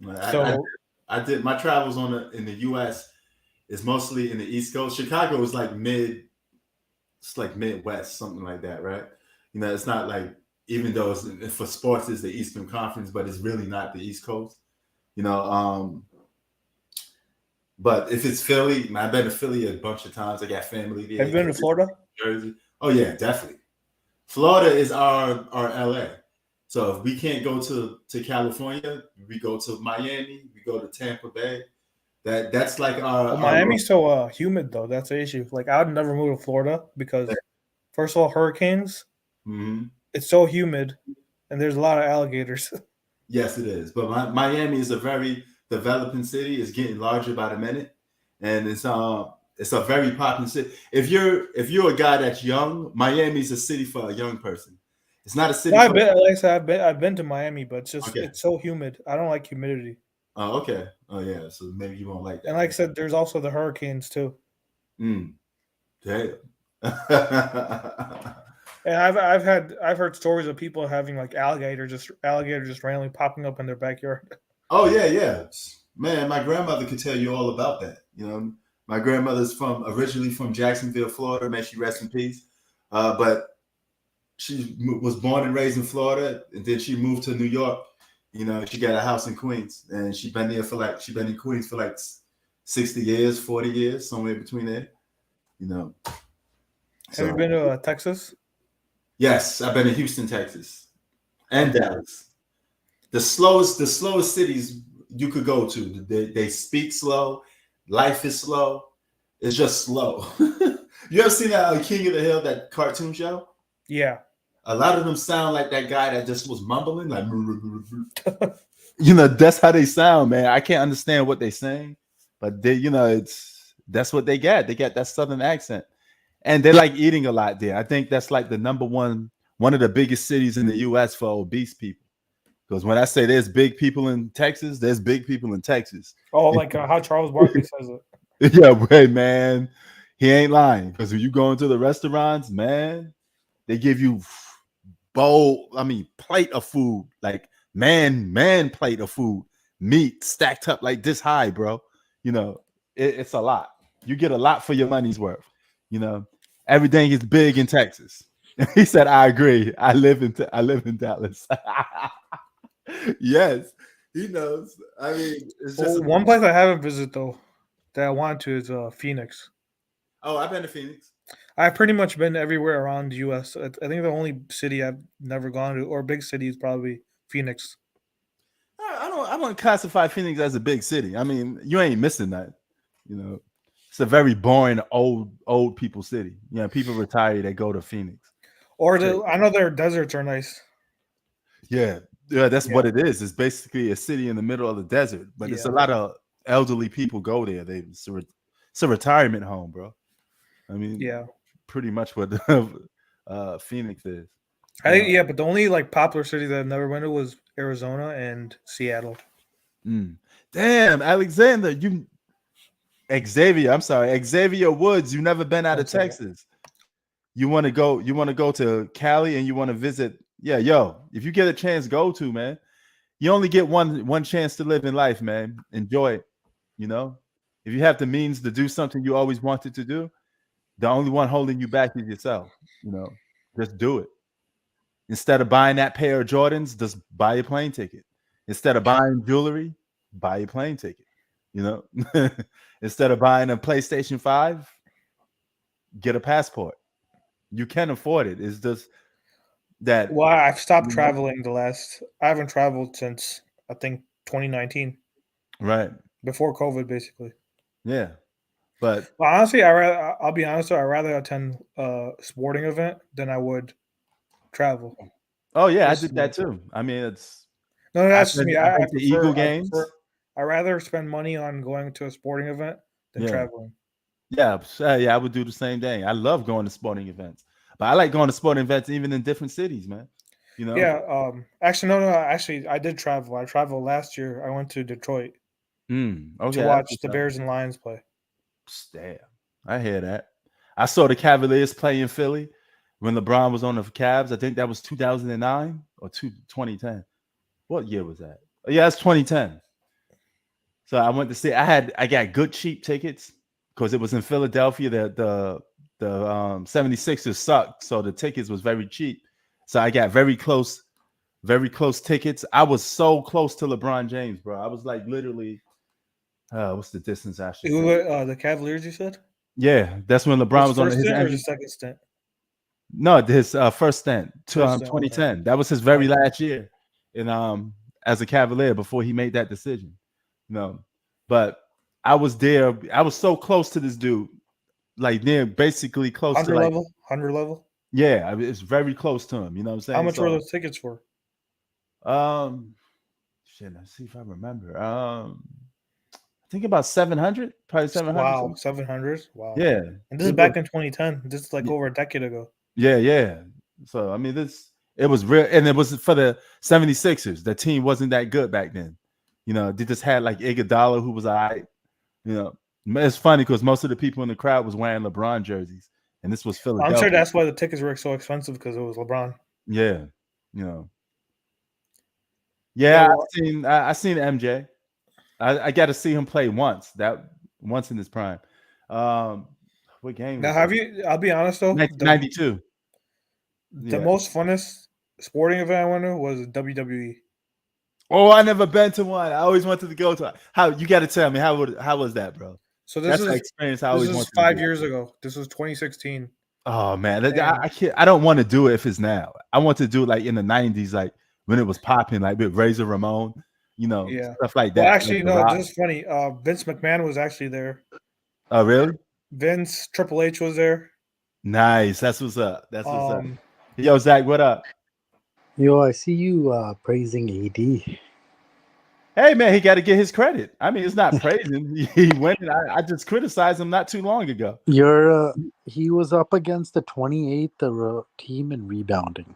I did my travels in the U.S. is mostly in the East Coast. Chicago is like it's like Midwest, something like that, right? You know, it's not like, even though for sports it's the Eastern Conference, but it's really not the East Coast. You know, but if it's Philly, I've been to Philly a bunch of times. I got family there. Have you been to Florida? Jersey. Oh yeah, definitely. Florida is our LA. So if we can't go to California, we go to Miami, we go to Tampa Bay. That's like our Miami's so humid though. That's the issue. Like I would never move to Florida because first of all, hurricanes. Mm-hmm. It's so humid, and there's a lot of alligators. Yes, it is. But Miami is a very developing city. It's getting larger by the minute, and it's a very popular city. If you're a guy that's young, Miami's a city for a young person. It's not a city. Like I said, I've been to Miami, but it's so humid. I don't like humidity. Oh, okay. Oh, yeah. So maybe you won't like that. And like I said, there's also the hurricanes too. Damn. And I've heard stories of people having like alligators just randomly popping up in their backyard. Oh yeah. Man, my grandmother could tell you all about that. You know, my grandmother's originally from Jacksonville, Florida. May she rest in peace. But she was born and raised in Florida, and then she moved to New York. You know, she got a house in Queens, and she's been in Queens for like 60 years, 40 years, somewhere between there. You know. Have you been to Texas? Yes, I've been to Houston, Texas, and Dallas. The slowest cities you could go to. They speak slow. Life is slow. It's just slow. You ever seen that King of the Hill, that cartoon show? Yeah. A lot of them sound like that guy that just was mumbling, like, you know, that's how they sound, man. I can't understand what they're saying, but they, you know, that's what they got. They got that Southern accent, and they like eating a lot there. I think that's like the one of the biggest cities in the U.S. for obese people. Because when I say there's big people in Texas, there's big people in Texas. Oh, like how Charles Barkley says it. Yeah, right, man. He ain't lying. Because when you go into the restaurants, man, they give you plate of food, like man plate of food, meat stacked up like this high, bro. You know, it's a lot. You get a lot for your money's worth. You know, everything is big in Texas. He said, "I agree. I live in Dallas." Yes, he knows. I mean, it's just one place I haven't visited though that I want to is Phoenix. Oh, I've been to Phoenix. I've pretty much been everywhere around the U.S. I think the only city I've never gone to, or big city, is probably Phoenix. I wouldn't classify Phoenix as a big city. I mean, you ain't missing that. You know, it's a very boring old people city. You know, people retire, they go to Phoenix. Or I know their deserts are nice. Yeah, that's what it is. It's basically a city in the middle of the desert, but it's a lot of elderly people go there. It's a retirement home, bro. I mean, pretty much what Phoenix is. I think, but the only like popular city that I've never went to was Arizona and Seattle. Damn, Xavier Woods. You never been out of Texas. You want to go to Cali and you want to visit. Yeah, if you get a chance, go to, man. You only get one chance to live in life, man. Enjoy it. You know, if you have the means to do something you always wanted to do, the only one holding you back is yourself. You know, just do it. Instead of buying that pair of Jordans, just buy a plane ticket. Instead of buying jewelry, buy a plane ticket. You know, instead of buying a PlayStation 5, get a passport. You can afford it. It's just that. Well, I've stopped traveling I haven't traveled since I think 2019, Right. before COVID, basically. Yeah. But Well, honestly, I'll be honest, I'd rather attend a sporting event than I would travel. oh yeah, I This did is that me. too. I mean, it's No, that's just me. I went to Eagle games. I rather spend money on going to a sporting event than Yeah. traveling. Yeah, yeah, I would do the same thing. I love going to sporting events, but I like going to sporting events even in different cities, man. You know? Yeah. Actually, no. Actually, I did travel. I traveled last year. I went to Detroit Okay, to that's watch what's the up. Bears and Lions play. Damn, I hear that. I saw the Cavaliers play in Philly when LeBron was on the Cavs. I think that was 2009 or 2010. What year was that? Oh, yeah, it's 2010. So I went to see. I got good cheap tickets because it was in Philadelphia. The 76ers sucked, so the tickets was very cheap. So I got very close tickets. I was so close to LeBron James, bro. I was like literally, what's the distance I should It say? was the Cavaliers. You said Yeah, that's when LeBron was on first his stint or MVP. the second stint? No, his first stint to First stint, okay. 2010. That was his very Okay. last year in as a Cavalier before he made that decision. No, but I was there. I was so close to this dude, like near basically close to 100 level. yeah, it's very close to him. You know what I'm saying? How much were So, those tickets for? shit. Let's see if I remember. I think about 700, probably 700. Wow, 700. Wow. Yeah, And this is back in 2010. This is like over a decade ago. Yeah. So I mean, it was real, and it was for the 76ers. The team wasn't that good back then. You know, they just had like Iguodala, who was all right. You know, it's funny because most of the people in the crowd was wearing LeBron jerseys, and this was Philadelphia. I'm sure that's why the tickets were so expensive, because it was LeBron. Yeah, you know. Yeah, I seen MJ. I got to see him play once in his prime. What game? Now, was I'll be honest though. 1992. The most funnest sporting event I went to was WWE. Oh, I never been to one. I always wanted to go to it. How you got to tell me how was that, bro? So this is an experience I always this wanted is to 5 do. years ago. This was 2016. Oh man, I can't. I don't want to do it if it's now. I want to do it like in the 90s, like when it was popping, like with Razor Ramon, you know, stuff like that. Well, actually, like no, this is funny. Vince McMahon was actually there. Oh, really? Vince, Triple H was there. Nice. That's what's up. That's what's up. Yo, Zach, what up? Yo, I see you praising AD. Hey man, he got to get his credit. I mean, it's not praising. He went. I just criticized him not too long ago. He was up against the 28th team in rebounding.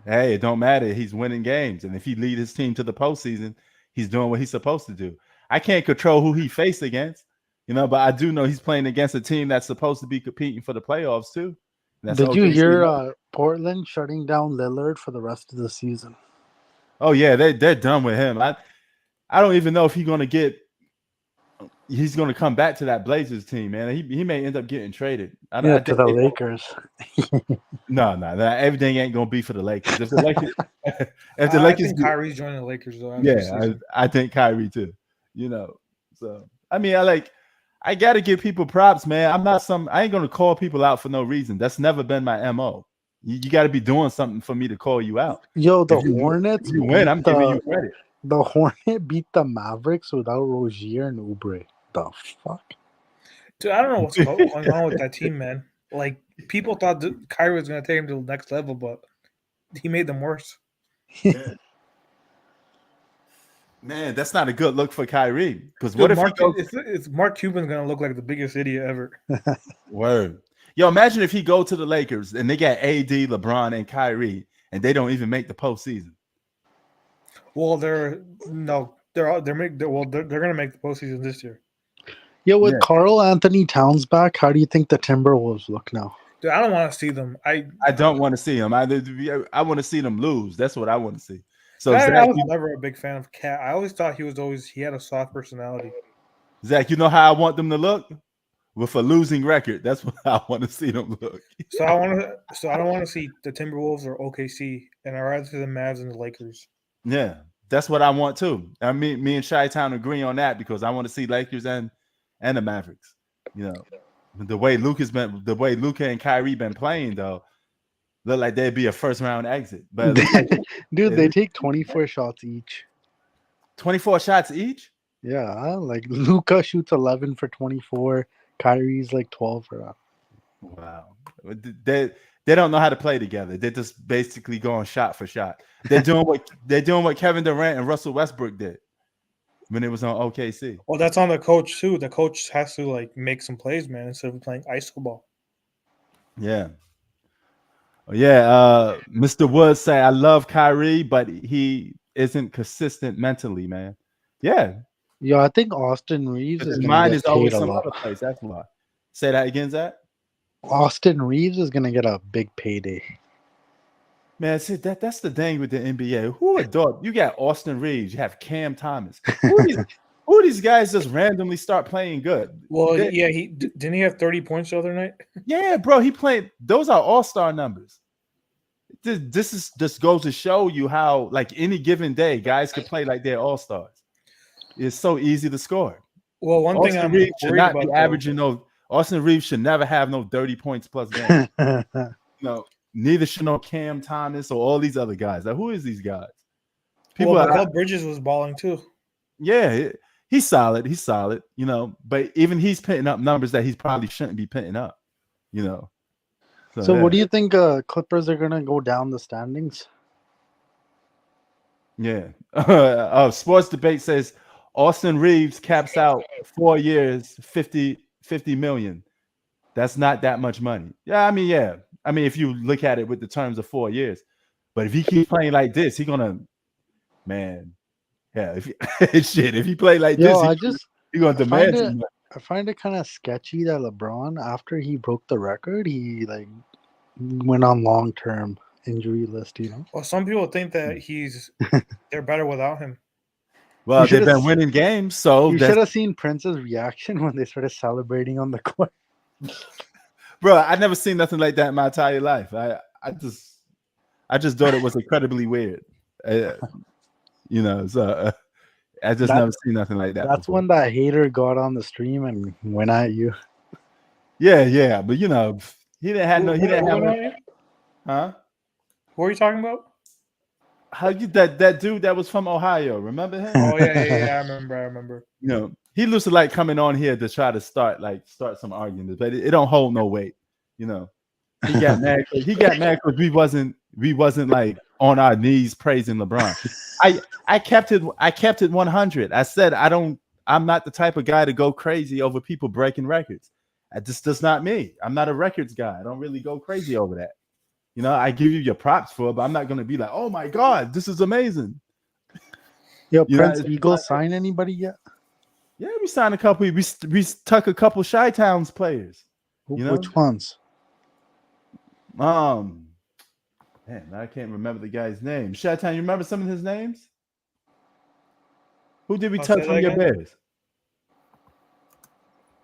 Hey, it don't matter. He's winning games, and if he lead his team to the postseason, he's doing what he's supposed to do. I can't control who he faced against, you know, but I do know he's playing against a team that's supposed to be competing for the playoffs too. Did you hear Portland shutting down Lillard for the rest of the season? Oh yeah, they're done with him. I don't even know if he's going to come back to that Blazers team, man. He may end up getting traded. To the Lakers. No, everything ain't going to be for the Lakers. If the Lakers, I think Kyrie's joining the Lakers though. I think Kyrie too. You know, so I mean, I got to give people props, man. I ain't going to call people out for no reason. That's never been my MO. You got to be doing something for me to call you out. Yo, the Hornets. You win. I'm giving you credit. The Hornet beat the Mavericks without Rozier and Oubre. The fuck? Dude, I don't know what's going on with that team, man. Like, people thought that Kyrie was going to take him to the next level, but he made them worse. Man, that's not a good look for Kyrie. Because what if Mark Cuban's going to look like the biggest idiot ever? Word. Yo, imagine if he go to the Lakers and they got AD, LeBron, and Kyrie, and they don't even make the postseason. Well, they're going to make the postseason this year. Yeah, with Karl Anthony Towns back, how do you think the Timberwolves look now? Dude, I don't want to see them. I don't want to see them. I want to see them lose. That's what I want to see. So I was never a big fan of Cat. I always thought he had a soft personality. Zach, you know how I want them to look? With a losing record. That's what I want to see them look. So I don't want to see the Timberwolves or OKC, and I'd rather see the Mavs and the Lakers. Yeah, that's what I want too. I mean, me and Chi-Town agree on that because I want to see Lakers and the Mavericks. You know, The way Luka and Kyrie been playing though, look like they'd be a first round exit. But Dude, they take 24 shots each. 24 shots each. Yeah, like Luca shoots 11 for 24. Kyrie's like 12 for that. Wow, they don't know how to play together. They're just basically going shot for shot. They're doing what Kevin Durant and Russell Westbrook did when it was on OKC. Well, that's on the coach too. The coach has to like make some plays, man, instead of playing ice ball. Yeah. Yeah, Mr. Woods say I love Kyrie, but he isn't consistent mentally, man. Yeah, Yeah, I think Austin Reeves is his gonna mind get is paid always a some lot. other place. That's why. Say that again, Zach. Austin Reeves is gonna get a big payday. Man, see, that's the thing with the NBA. Who adult? You got Austin Reeves, you have Cam Thomas. Who these guys just randomly start playing good? Well, yeah, didn't he have 30 points the other night? Yeah, bro, he played. Those are all-star numbers. This goes to show you how, like, any given day, guys can play like they're all-stars. It's so easy to score. Well, one thing I'm Reeves should worried not about, be averaging no. Austin Reeves should never have no 30 points plus game. No, neither should no Cam Thomas or all these other guys. Like, who is these guys? People. Well, Mikal Bridges was balling too. Yeah, he's solid. He's solid. You know, but even he's putting up numbers that he probably shouldn't be putting up. You know. So what do you think Clippers are going to go down the standings? Yeah. Sports Debate says Austin Reeves caps out 4 years, 50 million. That's not that much money. Yeah, I mean, if you look at it with the terms of 4 years. But if he keeps playing like this, he's going to, man, yeah, if he play like this, he's going to demand too much. I find it kind of sketchy that LeBron, after he broke the record, he like went on long-term injury list, you know? Well, some people think that they're better without him. Well, they've been winning games, so you should have seen Prince's reaction when they started celebrating on the court. Bro, I never seen nothing like that in my entire life. I just thought it was incredibly weird. You know, so I just never seen nothing like that. That's when that hater got on the stream and went at you. Yeah, but you know, he didn't have no. Huh? Who are you talking about? That dude that was from Ohio? Remember him? Oh yeah. I remember. You know, he used to like coming on here to try to start some arguments, but it don't hold no weight. You know, he got mad. He got mad because we wasn't like on our knees praising LeBron. I kept it 100. I said I'm not the type of guy to go crazy over people breaking records. That's not me. I'm not a records guy. I don't really go crazy over that. You know, I give you your props for it, but I'm not gonna be like, oh my god, this is amazing. Yo, Prince Eagles sign anybody yet? Yeah, we signed a couple. We took a couple Chi-Towns players. You know? Which ones? Man, I can't remember the guy's name. Chi-Town, you remember some of his names? Who did we tuck from your Bears?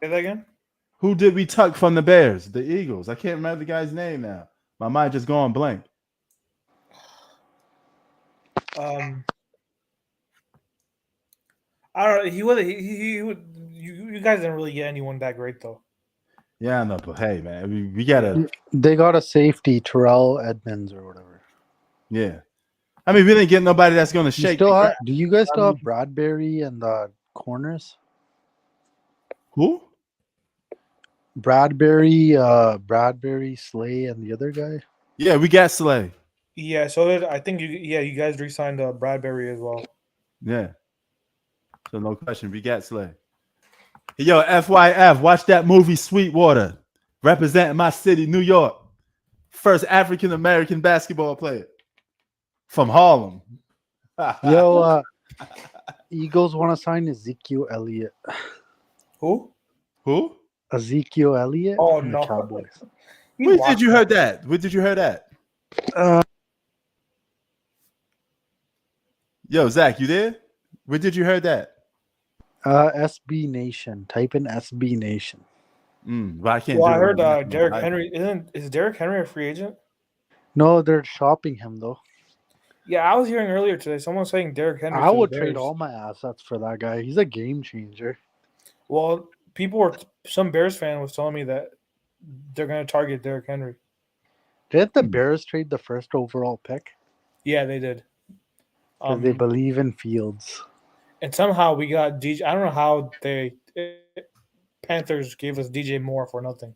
Say that again. Who did we tuck from the Bears? The Eagles. I can't remember the guy's name now. My mind just going blank. I don't know. He would. You guys didn't really get anyone that great though. Yeah, I know, but hey, man, we gotta. They got a safety, Terrell Edmonds or whatever. Yeah, I mean, we didn't get nobody that's gonna shake. Do you guys still have Bradbury and the corners? Who? Bradbury, Slay, and the other guy. Yeah, we got Slay. Yeah, so I think you guys re-signed Bradbury as well. Yeah. So no question, we got Slay. Yo, FYF, watch that movie Sweetwater, representing my city, New York. First African American basketball player from Harlem. Yo, Eagles want to sign Ezekiel Elliott. Who? Ezekiel Elliott. Oh no, Cowboys. Where did you hear that? Yo, Zach, you there? Where did you hear that? SB Nation. Type in SB Nation. But I can't. Well, I heard Derrick Henry. Is Derrick Henry a free agent? No, they're shopping him though. Yeah, I was hearing earlier today. Someone saying Derrick Henry. I would trade all my assets for that guy. He's a game changer. Well, some Bears fan was telling me that they're going to target Derrick Henry. Didn't the Bears trade the first overall pick? Yeah, they did. Because they believe in Fields. And somehow we got DJ. I don't know how Panthers gave us DJ Moore for nothing.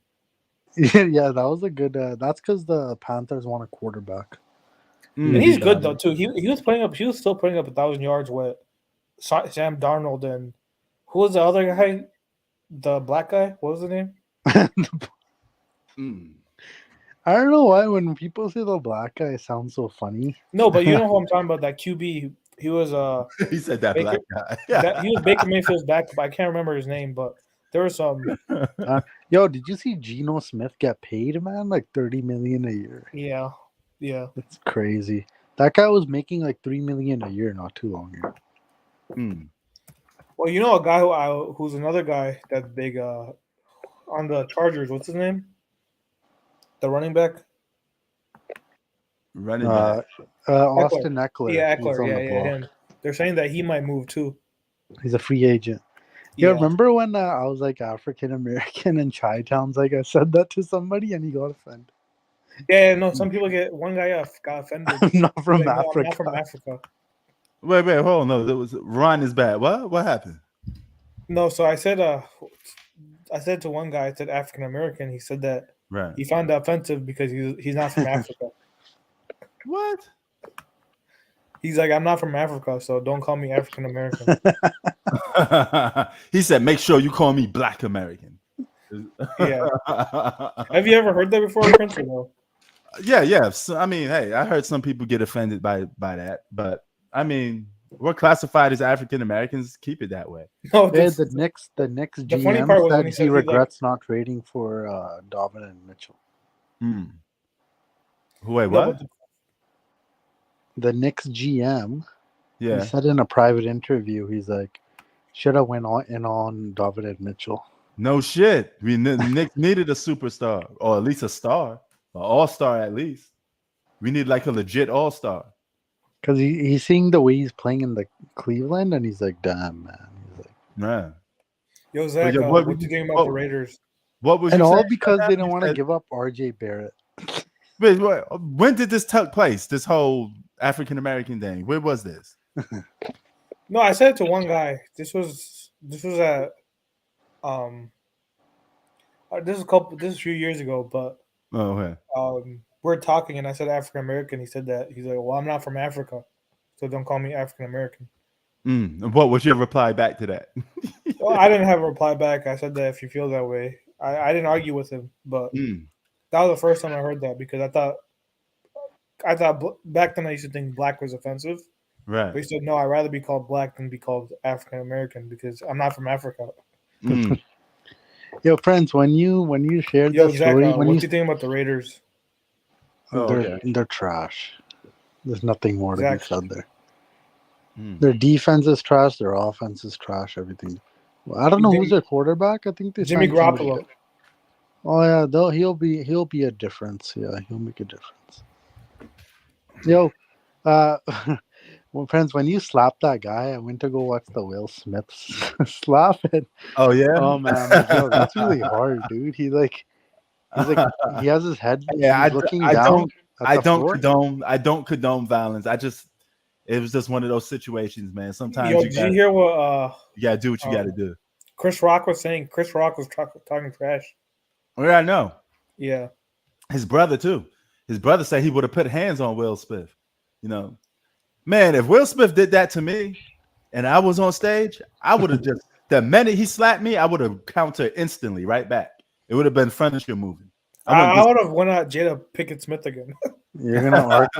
Yeah, that was a good. That's because the Panthers want a quarterback. And he's good though too. He was putting up. He was still putting up 1,000 yards with Sam Darnold and who was the other guy? The black guy. What was the name? I don't know why when people say the black guy, it sounds so funny. No, but you know who I'm talking about. That QB. He was he said that Baker, black guy. He was Baker Mayfield's backup. I can't remember his name, but there was some. Yo, did you see Geno Smith get paid, man? Like $30 million a year. Yeah. That's crazy. That guy was making like $3 million a year not too long ago. Well, you know a guy who's another guy that's big on the Chargers. What's his name? The running back. Austin Eckler. Yeah, Eckler. Yeah, him. They're saying that he might move too. He's a free agent. Yeah, remember when I was like African American in Chi-Towns? Like I said that to somebody and he got offended. Yeah, no. Some people one guy got offended. I'm not from like, Africa. No, I'm not from Africa. Wait, hold on. No, that was Ron is bad. What happened? No, so I said to one guy, I said African American. He said that he found that offensive because he's not from Africa. What? He's like, I'm not from Africa, so don't call me African American. He said, make sure you call me Black American. Yeah. Have you ever heard that before, Prince? Or no? Yeah. So, I mean, hey, I heard some people get offended by that, but I mean, we're classified as African Americans. Keep it that way. No, the Knicks GM funny part was said when he he said regrets not trading for Donovan Mitchell. Wait, what? The Knicks GM, he said in a private interview, he's like, should have went on Donovan Mitchell. No shit. We Knicks needed a superstar, or at least a star, an all-star at least. We need like a legit all-star. Because he's seeing the way he's playing in the Cleveland, and he's like, damn, man. He's like, man. Yo, Zach, what do you think about the Raiders? What was and all because they don't want to give up RJ Barrett. Wait, when did this take place? This whole African American thing. Where was this? No, I said it to one guy. This was at this is a few years ago, but we're talking and I said African American. He said that he's like, well, I'm not from Africa, so don't call me African American. What was your reply back to that? Well, I didn't have a reply back. I said that if you feel that way, I didn't argue with him, but that was the first time I heard that because I thought back then I used to think black was offensive. Right. But he said, no, I'd rather be called black than be called African American because I'm not from Africa. Yo, friends, when you shared that Zach, story, what do you think about the Raiders? They're trash. There's nothing more to be said there. Mm. Their defense is trash. Their offense is trash. Everything. Well, I don't know who's their quarterback. I think they Jimmy Garoppolo. Oh yeah, though he'll be a difference. Yeah, he'll make a difference. Yo, well, friends, when you slap that guy, I went to go watch the Will Smith slap it. Oh yeah. Oh man, like, yo, that's really hard, dude. He's like he has his head. Yeah, he's looking down. I don't condone violence. It was just one of those situations, man. Sometimes did you hear what you gotta do what you gotta do. Chris Rock was saying. Chris Rock was talking trash. Oh, yeah, I know. Yeah. His brother too. His brother said he would have put hands on Will Smith. You know, man, if Will Smith did that to me and I was on stage, I would have just the minute he slapped me, I would have countered instantly right back. It would have been furniture moving. I would have went out Jada Pinkett Smith again. You're gonna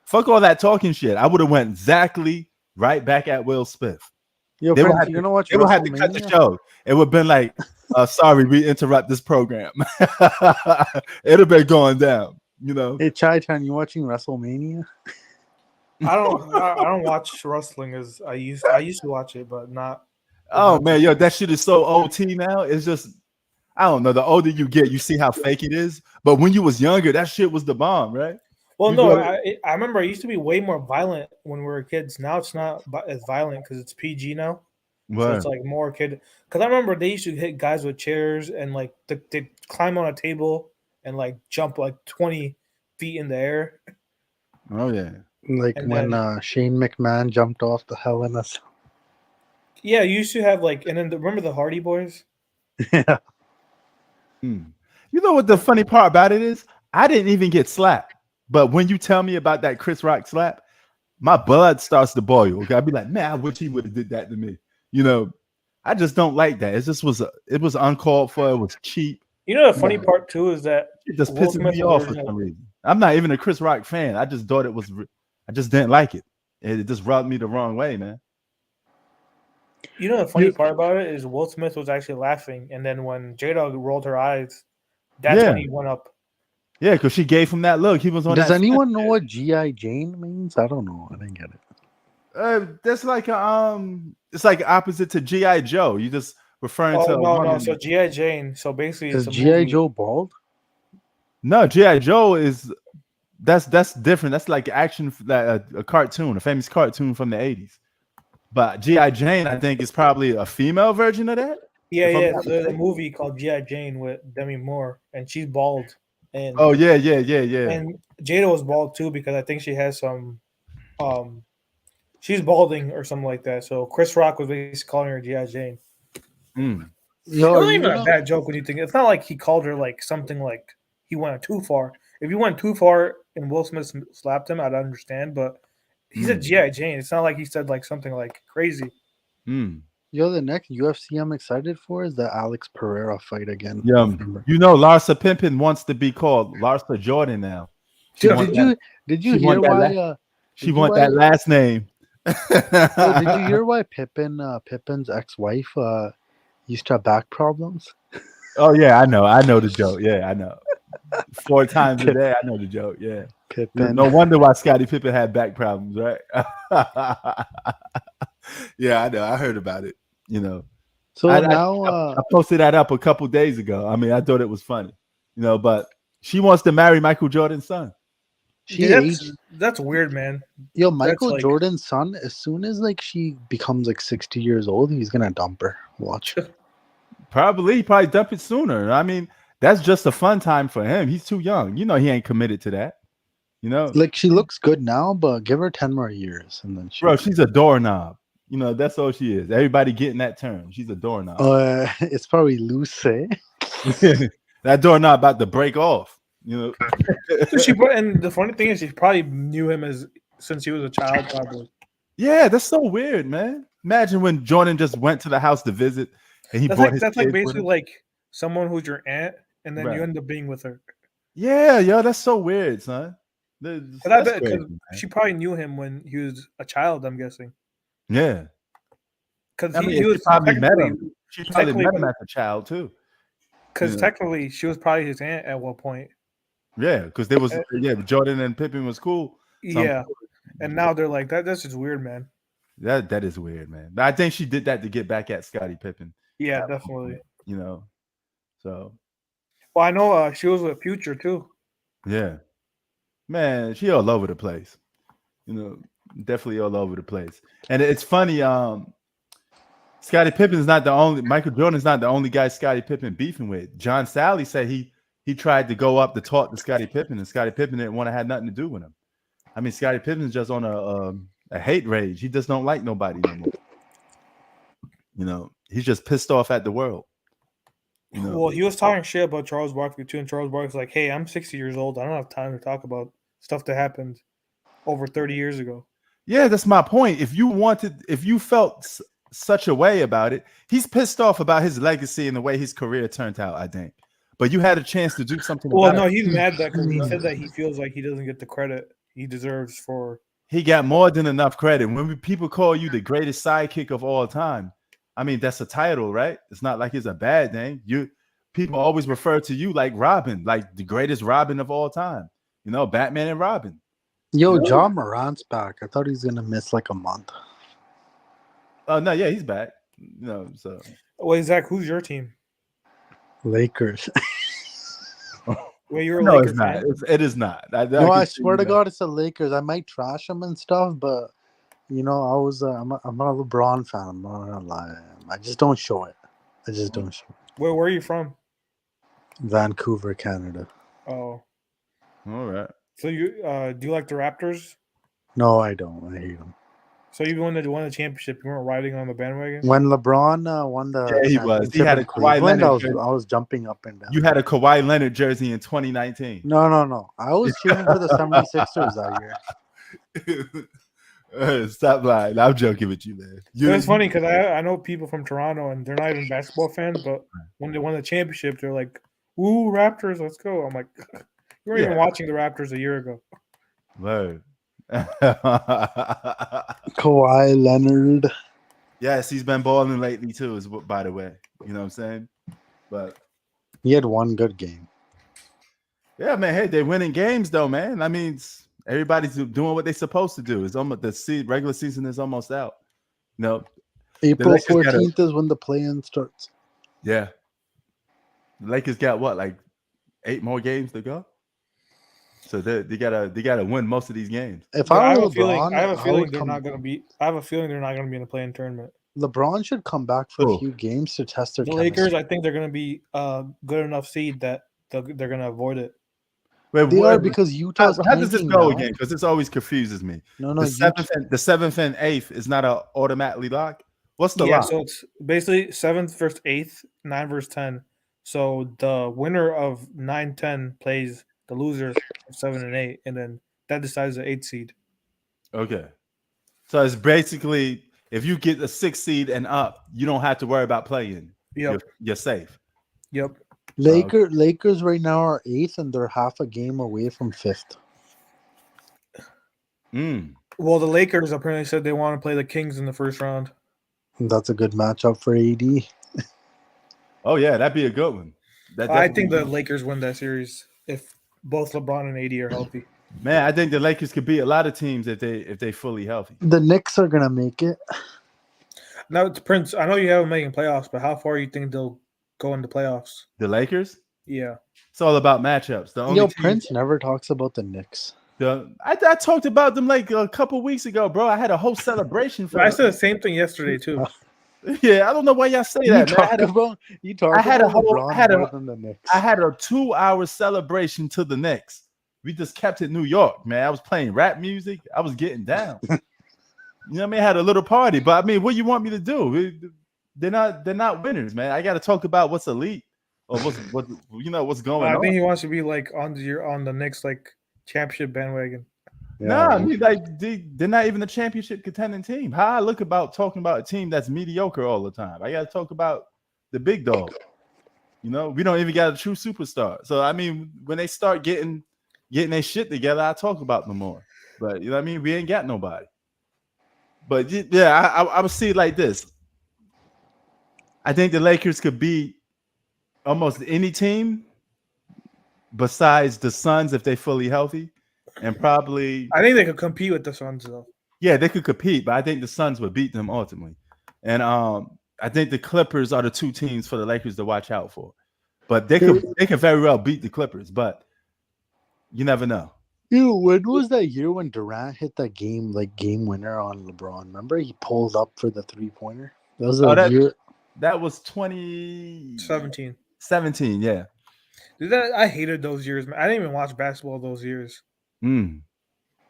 fuck all that talking shit. I would have went exactly right back at Will Smith. Yo, they friends, you're gonna watch. They would have to cut the show. It would have been like, sorry, we interrupt this program. It'd have been going down. You know. Hey, Chai-Chan, you watching WrestleMania? I don't watch wrestling as I used to watch it, but not. Oh man, yo, that shit is so OT now. It's just, I don't know. The older you get, you see how fake it is. But when you was younger, that shit was the bomb, right? Well, I remember it used to be way more violent when we were kids. Now it's not as violent because it's PG now. So it's like more kid. Because I remember they used to hit guys with chairs and like they climb on a table and like jump like 20 feet in the air. Oh yeah. Like And when then- Shane McMahon jumped off the Hell in a Cell. Yeah, you used to have like, and then remember the Hardy Boys? Yeah. You know what the funny part about it is? I didn't even get slapped. But when you tell me about that Chris Rock slap, my blood starts to boil. Okay, I'd be like, man, I wish he would have did that to me. You know, I just don't like that. It just was it was uncalled for. It was cheap. You know the funny part too is that It just Will pisses Smith's me off for version some of- reason. I'm not even a Chris Rock fan. I just thought it was. I just didn't like it. It just rubbed me the wrong way, man. You know the funny part about it is Will Smith was actually laughing, and then when J-Dog rolled her eyes, that's when he went up. Yeah, because she gave him that look. He was on. Does that anyone know what G.I. Jane means? I don't know. I didn't get it. That's like a it's like opposite to G.I. Joe. You just referring to a No. woman. So G.I. Jane. So basically, Is it's a G.I. movie. Joe bald? No, G.I. Joe is that's different. That's like action, a cartoon, a famous cartoon from the 80s. But G.I. Jane, I think, is probably a female version of that. Yeah. So there's a movie called G.I. Jane with Demi Moore, and she's bald. And Oh yeah. And Jada was bald too because I think she has some, she's balding or something like that. So Chris Rock was basically calling her G.I. Jane. Mm. It wasn't even a bad joke when you think. It's not like he called her like something like he went too far. If you went too far and Will Smith slapped him, I'd understand. But he said G.I. Jane. It's not like he said like something like crazy. Yo, the next UFC I'm excited for is the Alex Pereira fight again. Yeah, you know, Larsa Pimpin wants to be called Larsa Jordan now. Did you hear why? She want that last name. Did you hear why Pippin's ex-wife used to have back problems? Oh yeah, I know the joke. Yeah, I know. 4 times a day, I know the joke. Yeah, Pippin. No wonder why Scottie Pippen had back problems, right? Yeah, I know. I heard about it. You know, so I posted that up a couple days ago. I mean, I thought it was funny, you know. But she wants to marry Michael Jordan's son. That's weird, man. Yo, Michael Jordan's son. As soon as like she becomes like 60 years old, he's gonna dump her. Watch. Probably dump it sooner. I mean, that's just a fun time for him. He's too young. You know, he ain't committed to that. You know, like she looks good now, but give her 10 more years, and then she's a doorknob. You know, that's all she is. Everybody getting that term. She's a doorknob. It's probably loose, eh? That doorknob about to break off. You know. And the funny thing is, she probably knew him since he was a child, probably. Yeah, that's so weird, man. Imagine when Jordan just went to the house to visit, and he brought his That's kids like with basically him. like someone who's your aunt, and then Right. you end up being with her. Yeah, yo, that's so weird, son. Because she probably knew him when he was a child. I'm guessing. Yeah, because he was probably met him. She probably met him as a child too. Because technically, she was probably his aunt at one point. Yeah, because there was Jordan and Pippen was cool. Yeah, and now they're like that. That's just weird, man. That is weird, man. But I think she did that to get back at Scottie Pippen. Yeah, definitely. You know, so. Well, I know she was with Future too. Yeah, man, she all over the place. You know, definitely all over the place. And it's funny. Scottie Pippen is not the only. Michael Jordan is not the only guy Scottie Pippen beefing with. John Sally said he tried to go up to talk to Scottie Pippen, and Scottie Pippen didn't want to have nothing to do with him. I mean, Scottie Pippen's just on a hate rage. He just don't like nobody anymore. You know, he's just pissed off at the world. You know? Well, he was talking shit about Charles Barkley too, and Charles Barkley's like, "Hey, I'm 60 years old. I don't have time to talk about stuff that happened over 30 years ago." Yeah, that's my point. If you felt such a way about it, he's pissed off about his legacy and the way his career turned out, I think. But you had a chance to do something. Well, no, he's mad that because he said that he feels like he doesn't get the credit he deserves for. He got more than enough credit. When people call you the greatest sidekick of all time, I mean, that's a title, right? It's not like it's a bad thing. People always refer to you like Robin, like the greatest Robin of all time. You know, Batman and Robin. Yo, John Morant's back. I thought he was gonna miss like a month. Oh no, yeah, he's back. You know, so. Wait, Zach, who's your team? Lakers. Well, you're a no, Lakers it's not. fan? It is not. I swear to God, it's the Lakers. I might trash them and stuff, but You know, I'm a LeBron fan. I'm not gonna lie. I just don't show it. I just don't show it. Where are you from? Vancouver, Canada. Oh, All right. so you do you like the Raptors? No, I don't. I hate them. So even when they won the championship, you weren't riding on the bandwagon. When LeBron won the Yeah, he was. He championship had a in Kawhi Cleveland, Leonard I jersey. was jumping up and down. You had a Kawhi Leonard jersey in 2019. No. I was cheering for the 76ers that year. Stop lying. I'm joking with you, man. It's funny because I know people from Toronto and they're not even basketball fans, but when they won the championship, they're like, "Ooh, Raptors, let's go!" I'm like, "You weren't even watching the Raptors a year ago." Word. Kawhi Leonard. Yes, he's been balling lately too. By the way, you know what I'm saying. But He had one good game. yeah, man. Hey, they're winning games though, man. I mean, everybody's doing what they're supposed to do. It's almost regular season is almost out. No, April 14th is when the play-in starts. Yeah, the Lakers got what, like 8 more games to go. So they gotta win most of these games. I have a feeling they're not going to be. I have a feeling they're not going to be in the play-in tournament. LeBron should come back for a few games to test their The chemistry. Lakers, I think they're going to be a good enough seed that they're going to avoid it. Wait, they are because Utah's how does this tanking go now. again? Because this always confuses me. No, the seventh and eighth is not a automatically lock. What's the lock? So it's basically 7th versus 8th, 9 versus 10. So the winner of 9-10 plays the loser of 7 and 8, and then that decides the 8th seed. Okay, so it's basically if you get a 6th seed and up, you don't have to worry about playing. Yep. You're safe. Yep. Lakers right now are 8th, and they're half a game away from 5th. Well, the Lakers apparently said they want to play the Kings in the first round. That's a good matchup for AD. Oh yeah, that'd be a good one. I think the Lakers win that series if both LeBron and AD are healthy. Man, I think the Lakers could beat a lot of teams if they fully healthy. The Knicks are gonna make it. Now it's Prince. I know you have them making playoffs, but how far do you think they'll go into playoffs? The Lakers? Yeah. It's all about matchups. The only Prince never talks about the Knicks. I talked about them like a couple weeks ago, bro. I had a whole celebration for I said the same thing yesterday too. Yeah, I don't know why y'all say that, man. I had a 2-hour celebration to the Knicks. We just kept it New York, man. I was playing rap music. I was getting down. You know what I mean? I had a little party, but I mean, what you want me to do? They're not winners, man. I got to talk about what's elite or what's going on. I think he wants to be like on the Knicks like championship bandwagon. Yeah. I mean, like they're not even a championship contending team. How I look about talking about a team that's mediocre all the time. I got to talk about the big dog. You know, we don't even got a true superstar. So I mean, when they start getting their shit together, I talk about them more. But you know what I mean? We ain't got nobody. But yeah, I would see it like this. I think the Lakers could beat almost any team besides the Suns if they're fully healthy. And probably I think they could compete with the Suns though. Yeah, they could compete, but I think the Suns would beat them ultimately. And I think the Clippers are the 2 teams for the Lakers to watch out for. But they could very well beat the Clippers, but you never know. When was that year when Durant hit that game winner on LeBron? Remember he pulled up for the 3-pointer? That was year. That was 2017. 17, yeah. I hated those years, man. I didn't even watch basketball those years.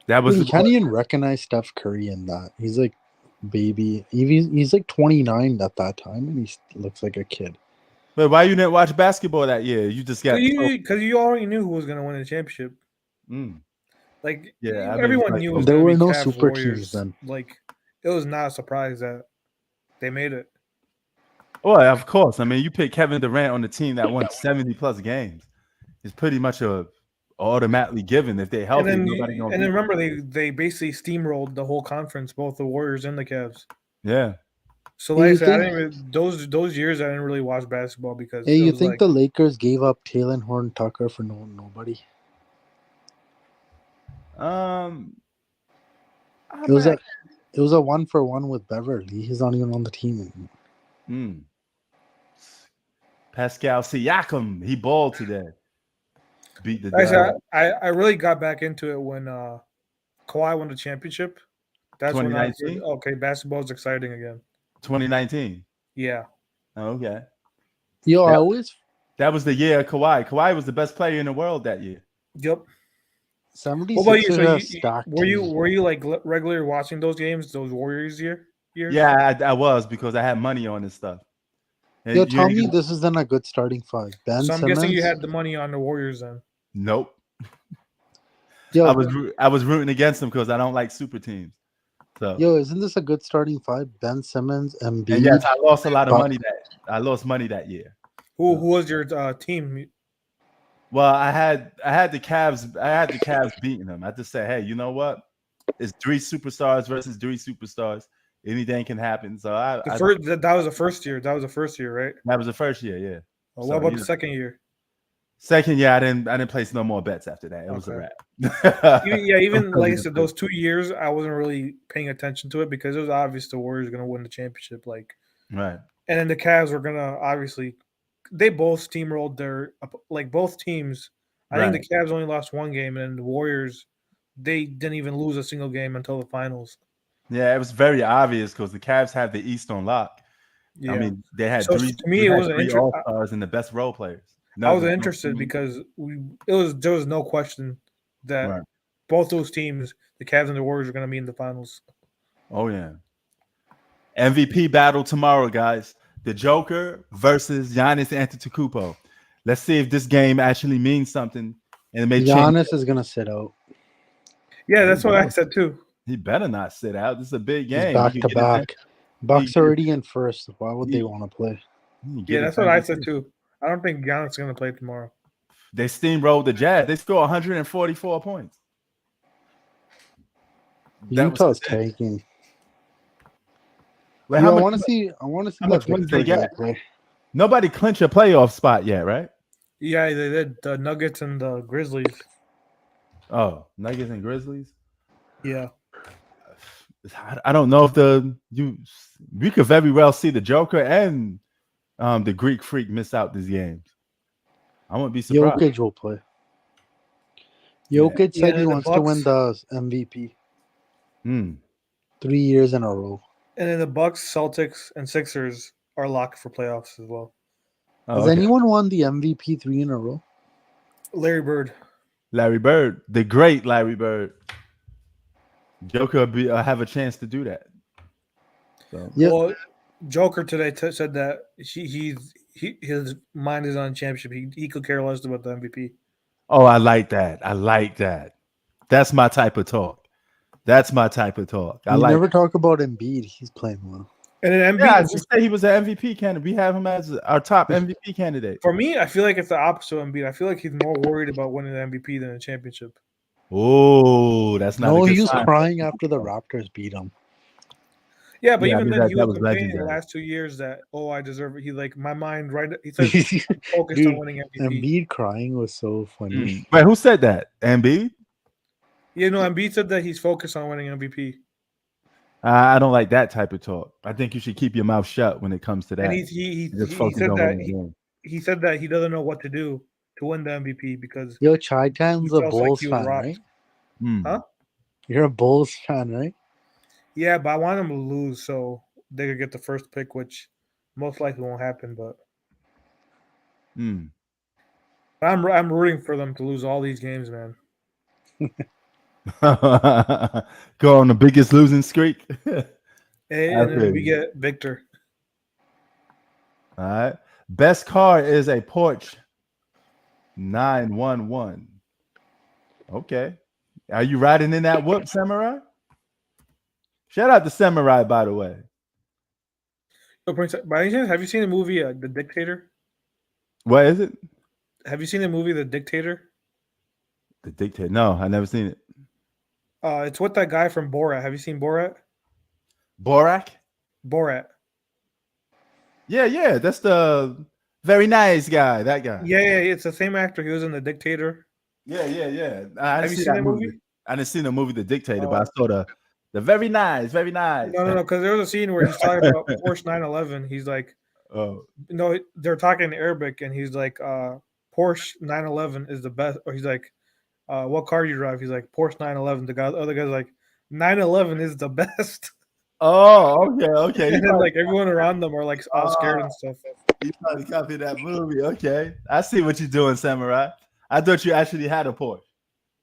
That was. You can't even recognize Steph Curry in that. He's like baby. He's like 29 at that time, and he looks like a kid. But why you didn't watch basketball that year? You just got because you already knew who was going to win the championship. Like everyone knew. It was there were no Cavs, super Warriors. teams then. Like it was not a surprise that they made it. Oh, of course. I mean, you pick Kevin Durant on the team that won 70+ games. It's pretty much automatically given if they're healthy. And then remember they basically steamrolled the whole conference, both the Warriors and the Cavs. Yeah. So like I said, those years I didn't really watch basketball because. Hey, you think the Lakers gave up Taylor Horn Tucker for nobody? It was a 1-for-1 with Beverly. He's not even on the team anymore. Pascal Siakam, he balled today. Beat the. I really got back into it when Kawhi won the championship. That's when I said, 2019? okay, basketball is exciting again. 2019. Yeah. Oh, okay. Yo, I That, always that was the year of Kawhi. Kawhi was the best player in the world that year. Yep. 76ers So are stacked were you team. like regularly watching those games, those Warriors years? Yeah, I was because I had money on this stuff. And Yo, you tell ain't me gonna, this isn't a good starting five. Ben So I'm guessing you Simmons. had the money on the Warriors then. nope. Yo, I was rooting against them because I don't like super teams. So yo, isn't this a good starting five? Ben Simmons, and yes, Embiid. I lost a lot of But money I lost money that year. Who was your team? Well, I had the Cavs beating them. I just said, hey, you know what? It's three superstars versus three superstars. Anything can happen. So That was the first year. That was the first year, right? that was the first year, yeah. What So, about the second year? second year, I didn't place no more bets after that. It was a Okay. wrap. Even like I said, those 2 years I wasn't really paying attention to it because it was obvious the Warriors were gonna win the championship. Like, right. and then the Cavs were gonna obviously they both steamrolled their both teams. I think the Cavs only lost one game, and the Warriors they didn't even lose a single game until the finals. Yeah, it was very obvious because the Cavs have the East on lock. Yeah. I mean, they had So three. to me, They it had wasn't three interesting. All Stars and the best role players. I was interested because there was no question that Right. both those teams, the Cavs and the Warriors, are going to be in the finals. Oh yeah. MVP battle tomorrow, guys. The Joker versus Giannis Antetokounmpo. Let's see if this game actually means something and it may change. Giannis is gonna sit out. Yeah, that's what I said too. He better not sit out. This is a big He's game. back He to could get his- back. Bucks already in first. Why would they he- want to play? he could get Yeah, his that's what I MVP. said too. I don't think Giannis is going to play tomorrow. They steamrolled the Jazz. They scored 144 points. That was Utah's pathetic. tanking. Well, Yo, how I much- want to see. I want to see how that much wins they Victor guy get? play. Nobody clinched a playoff spot yet, right? Yeah, they did. The Nuggets and the Grizzlies. Oh, Nuggets and Grizzlies. Yeah. I don't know if we could very well see the Joker and the Greek Freak miss out these games. I wouldn't be surprised. Jokic will play. Jokic said he the wants to win Bucks- the MVP Hmm. 3 years in a row. And then the Bucks, Celtics, and Sixers are locked for playoffs as well. Oh, Has okay. anyone won the MVP 3 in a row? Larry Bird. Larry Bird, the great Larry Bird. Joker have a chance to do that. So. Yep. Well, Joker today said that his mind is on championship. He could care less about the MVP. Oh, I like that. I like that. That's my type of talk. That's my type of talk. I We like. never talk about Embiid. He's playing well. And then Yeah, I Embiid, just say he was an MVP candidate. We have him as our top MVP candidate. for me, I feel like it's the opposite of Embiid. I feel like he's more worried about winning the MVP than the championship. Oh, that's not. No, a good he was sign. crying after the Raptors beat him. Yeah, but Yeah, I even mean, then, that he was was complaining the legendary. last 2 years that I deserve it. He like my mind right. He said focused Dude, on winning MVP. Embiid crying was so funny. Wait, who said that? Embiid? You know, Embiid said that he's focused on winning MVP, I don't like that type of talk. I think you should keep your mouth shut when it comes to that. and he Just he focus said on that winning the game. he said that he doesn't know what to do to win the MVP because Yo, Chai Tan's He a feels like Bulls he was fan, robbed. right? Hmm. Huh? You're a Bulls fan, right? Yeah, but I want him to lose so they could get the first pick, which most likely won't happen. But Hmm. I'm rooting for them to lose all these games, man. Go on the biggest losing streak. And then feel we you. get Victor. All right. Best car is a Porsche 911. Okay. Are you riding in that whoop, Samurai? Shout out to Samurai, by the way. So, Prince, by any chance, have you seen the movie The Dictator? What is it? Have you seen the movie The Dictator? The Dictator. No, I never seen it. It's with that guy from Borat. Have you seen Borat? Borak? Borat. Yeah. That's the very nice guy. That guy. Yeah. It's the same actor. He was in The Dictator. Yeah. Have you seen that movie? I didn't see the movie The Dictator, but I Oh. saw the very nice. No, because there was a scene where he's talking about Porsche 911. He's like, Oh. no, they're talking in Arabic, and he's like, Porsche 911 is the best. Or he's like, what car do you drive? He's like, Porsche 911. The other guy's like, 9/11 is the best. Oh, okay. And then like everyone around them are like all scared and stuff. You probably copied that movie. Okay, I see what you're doing, Samurai. I thought you actually had a Porsche.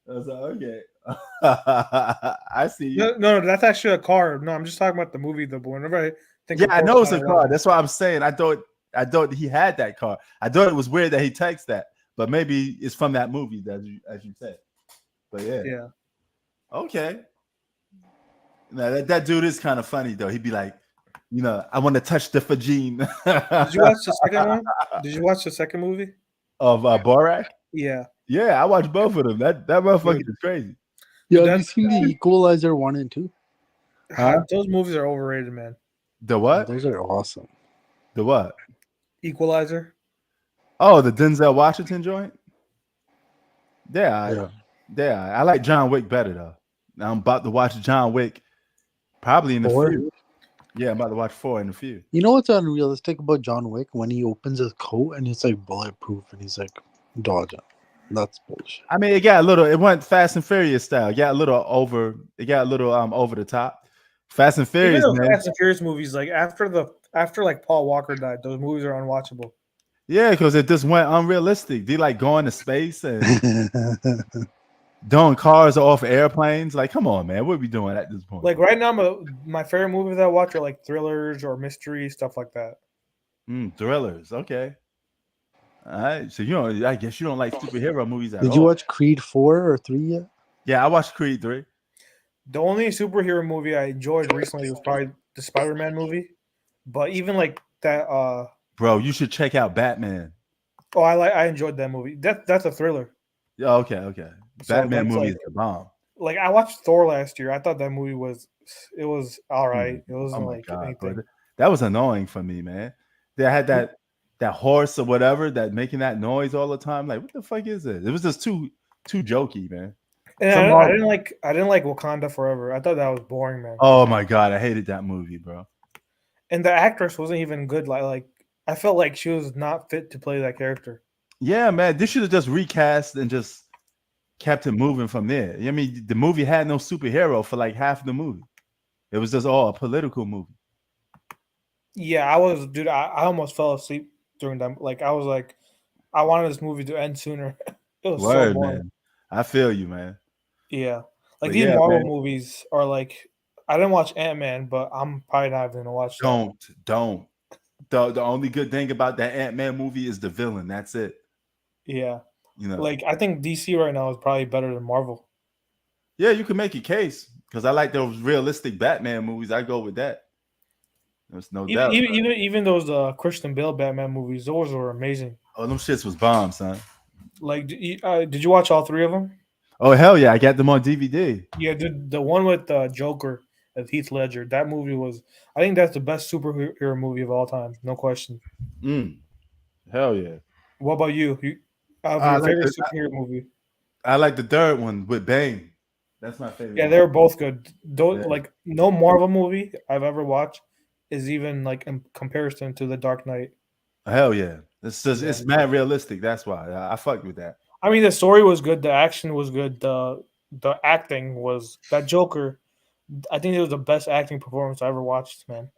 I was like, okay. I see you. No, that's actually a car. No, I'm just talking about the movie. But whenever I think, Yeah, of I Porsche know it's a car. 911, That's what I'm saying. I thought he had that car. I thought it was weird that he texted that, but maybe it's from that movie, as you said. But yeah. Okay. Now that dude is kind of funny though. He'd be like, I want to touch the vagine. Did you watch the second one? Did you watch the second movie of Borat? Yeah. Yeah, I watched both of them. That motherfucker is crazy. Yeah, have you seen the Equalizer 1 and 2? Huh? Those movies are overrated, man. The what? Those are awesome. The what? Equalizer. Oh, the Denzel Washington joint. Yeah. I like John Wick better though. Now I'm about to watch John Wick, probably in the few. Yeah, I'm about to watch 4 in a few. You know what's unrealistic about John Wick? When he opens his coat and it's like bulletproof and he's like dodging. That's bullshit. I mean, it went Fast and Furious style. It got a little over the top. Fast and Furious, Even those man. Fast and Furious movies, like after like Paul Walker died, those movies are unwatchable. Yeah, because it just went unrealistic. They like going to space and doing cars off airplanes. Like, come on, man, what are we doing at this point? Like right now, my favorite movies that I watch are like thrillers or mystery stuff like that. Thrillers, okay. All right, so I guess you don't like superhero movies at all. Did you watch Creed 4 or 3 yet? Yeah, I watched Creed 3. The only superhero movie I enjoyed recently was probably the Spider-Man movie. But even like that, bro, you should check out Batman. Oh, I enjoyed that movie. That's a thriller. Yeah, okay. Batman movie is the bomb. Like I watched Thor last year. I thought that movie was all right. It wasn't anything. Bro. That was annoying for me, man. They had that horse or whatever that making that noise all the time. Like, what the fuck is it? It was just too jokey, man. And I didn't like Wakanda Forever. I thought that was boring, man. Oh my god, I hated that movie, bro. And the actress wasn't even good. Like I felt like she was not fit to play that character. Yeah, man. They should have just recast and just kept it moving from there. I mean, the movie had no superhero for like half the movie. It was just all a political movie. Yeah, I almost fell asleep during that. Like I was like, I wanted this movie to end sooner. It was so boring. Man. I feel you, man. Yeah, like these Marvel movies are like. I didn't watch Ant-Man, but I'm probably not even gonna watch. Don't. The only good thing about that Ant-Man movie is the villain. That's it. Yeah, like I think DC right now is probably better than Marvel. Yeah, you can make a case because I like those realistic Batman movies. I go with that. There's no doubt. Even those Christian Bale Batman movies, those were amazing. Oh, them shits was bombs, son. Like, did you watch all 3 of them? Oh hell yeah, I got them on DVD. Yeah, the one with Joker and Heath Ledger. That movie was. I think that's the best superhero movie of all time, no question. Hell yeah. What about you? Your favorite superhero movie? I like the third one with Bane. That's my favorite. Yeah, they were both good. Like no Marvel movie I've ever watched is even like in comparison to The Dark Knight. Hell yeah. It's mad realistic. That's why I fucked with that. I mean, the story was good. The action was good. The acting was that Joker. I think it was the best acting performance I ever watched, man.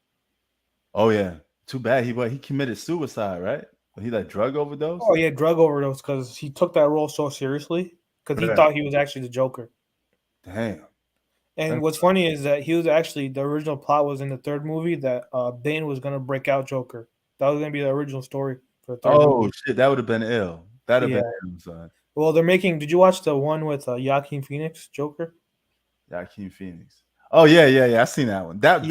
Oh yeah. Too bad he committed suicide, right? He like drug overdose. Oh yeah, drug overdose because he took that role so seriously because he thought he was actually the Joker. Damn. And what's funny is that he was actually the original plot was in the third movie that Bane was gonna break out Joker. That was gonna be the original story for the third movie. Shit, that would have been ill. That'd have been ill, son. Well, they're making. Did you watch the one with Joaquin Phoenix Joker? Joaquin Phoenix. Oh yeah. I seen that one. That's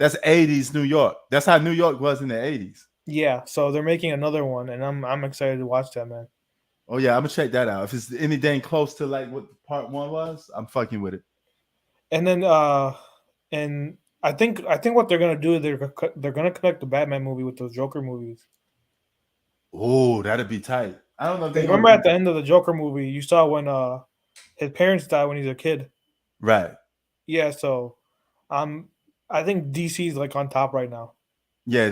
80s New York. That's how New York was in the 80s. Yeah, so they're making another one, and I'm excited to watch that, man. Oh yeah, I'm gonna check that out. If it's anything close to like what part 1 was, I'm fucking with it. And then, and I think what they're gonna do, they're gonna connect the Batman movie with those Joker movies. Oh, that'd be tight. I don't know. If remember at the end of the Joker movie, you saw when his parents died when he's a kid. Right. Yeah. So, I think DC's like on top right now. Yeah,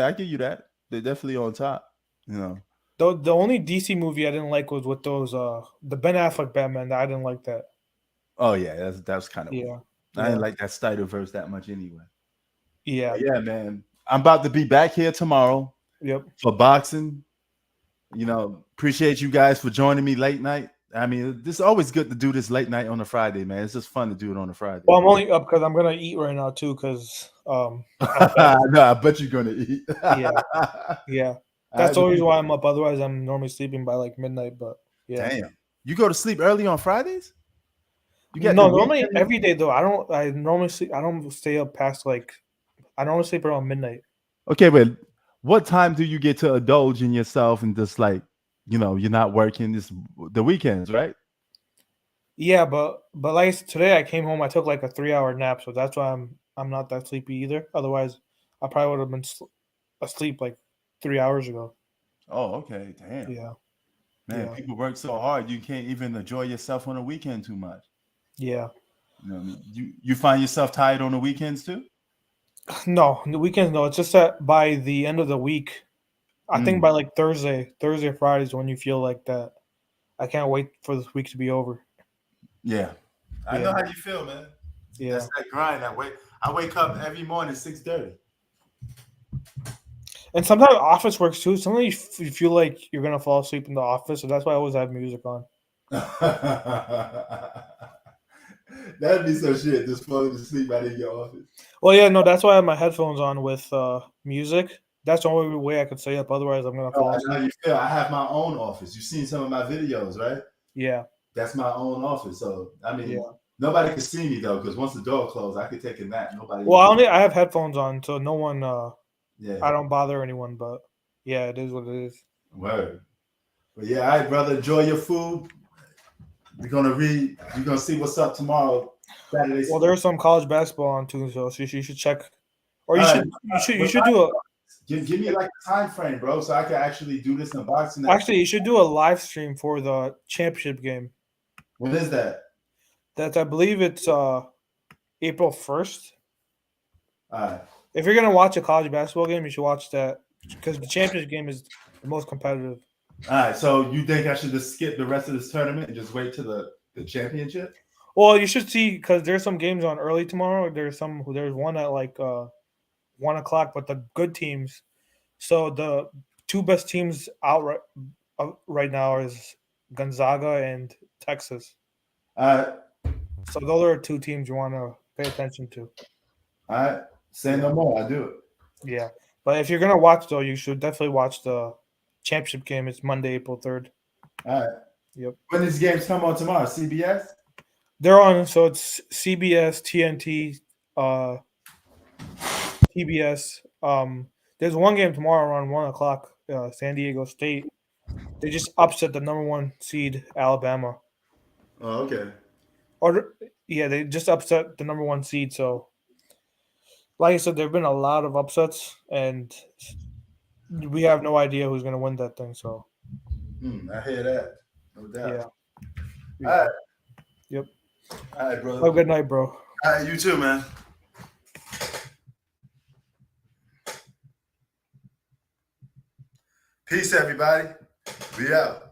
I give you that. They're definitely on top. The only DC movie I didn't like was with those the Ben Affleck Batman. I didn't like that. Oh yeah, that's kind of weird. Yeah. I didn't like that Steiner verse that much anyway. Yeah. But yeah, man. I'm about to be back here tomorrow Yep. for boxing. Appreciate you guys for joining me late night. I mean, this is always good to do this late night on a Friday, man. It's just fun to do it on a Friday. Well, I'm only up because I'm gonna eat right now too. Because no, I bet you're gonna eat. yeah. That's the reason why I'm up. Otherwise, I'm normally sleeping by like midnight. But yeah. Damn, you go to sleep early on Fridays? No, normally every day though. I normally sleep. I don't stay up past like. I normally sleep around midnight. Okay, but what time do you get to indulge in yourself and just like, you're not working the weekends, right? Yeah, but like today I came home. I took like a 3-hour nap, so that's why I'm not that sleepy either. Otherwise, I probably would have been asleep like 3 hours ago. Oh, okay, damn. Yeah, man, yeah. People work so hard you can't even enjoy yourself on the weekend too much. Yeah. You find yourself tired on the weekends too? No, the weekends no. It's just that by the end of the week, I think by like Thursday or Friday is when you feel like that. I can't wait for this week to be over. Yeah. I know how you feel, man. Yeah. That's that grind. I wake up every morning 6:30. And sometimes office works too. Sometimes you feel like you're gonna fall asleep in the office, so that's why I always have music on. That'd be so shit. Just falling asleep right in your office. Well, yeah, no, that's why I have my headphones on with music. That's the only way I could stay up. Otherwise, I'm gonna fall asleep. I know how you feel. I have my own office. You've seen some of my videos, right? Yeah. That's my own office. So I mean, nobody can see me though, because once the door closed, I could take a nap. Nobody. Well, I have headphones on, so no one. Yeah. I don't bother anyone, but yeah, it is what it is. Word. But yeah, all right, brother. Enjoy your food. We're gonna see what's up tomorrow. Saturday. Well, there's some college basketball on too, so you should check. Or you should do a. Give me like a time frame, bro, so I can actually do this unboxing. Actually, you should do a live stream for the championship game. When is that? I believe it's April 1st. All right. If you're gonna watch a college basketball game, you should watch that because the championship game is the most competitive. All right. So you think I should just skip the rest of this tournament and just wait to the championship? Well, you should see because there's some games on early tomorrow. There's one at like 1 o'clock, but the good teams. So the two best teams out right now is Gonzaga and Texas. So those are two teams you want to pay attention to. All right. Say no more. I do it. Yeah. But if you're going to watch, though, you should definitely watch the championship game. It's Monday, April 3rd. All right. Yep. When these games come on tomorrow? CBS? They're on, so it's CBS, TNT, TBS. There's one game tomorrow around 1 o'clock, San Diego State. They just upset the number 1 seed, Alabama. Oh, okay. They just upset the number 1 seed. So, like I said, there have been a lot of upsets, and we have no idea who's going to win that thing. So, I hear that. No doubt. Yeah. All right. Yep. All right, brother. Have a good night, bro. All right, you too, man. Peace, everybody. We out.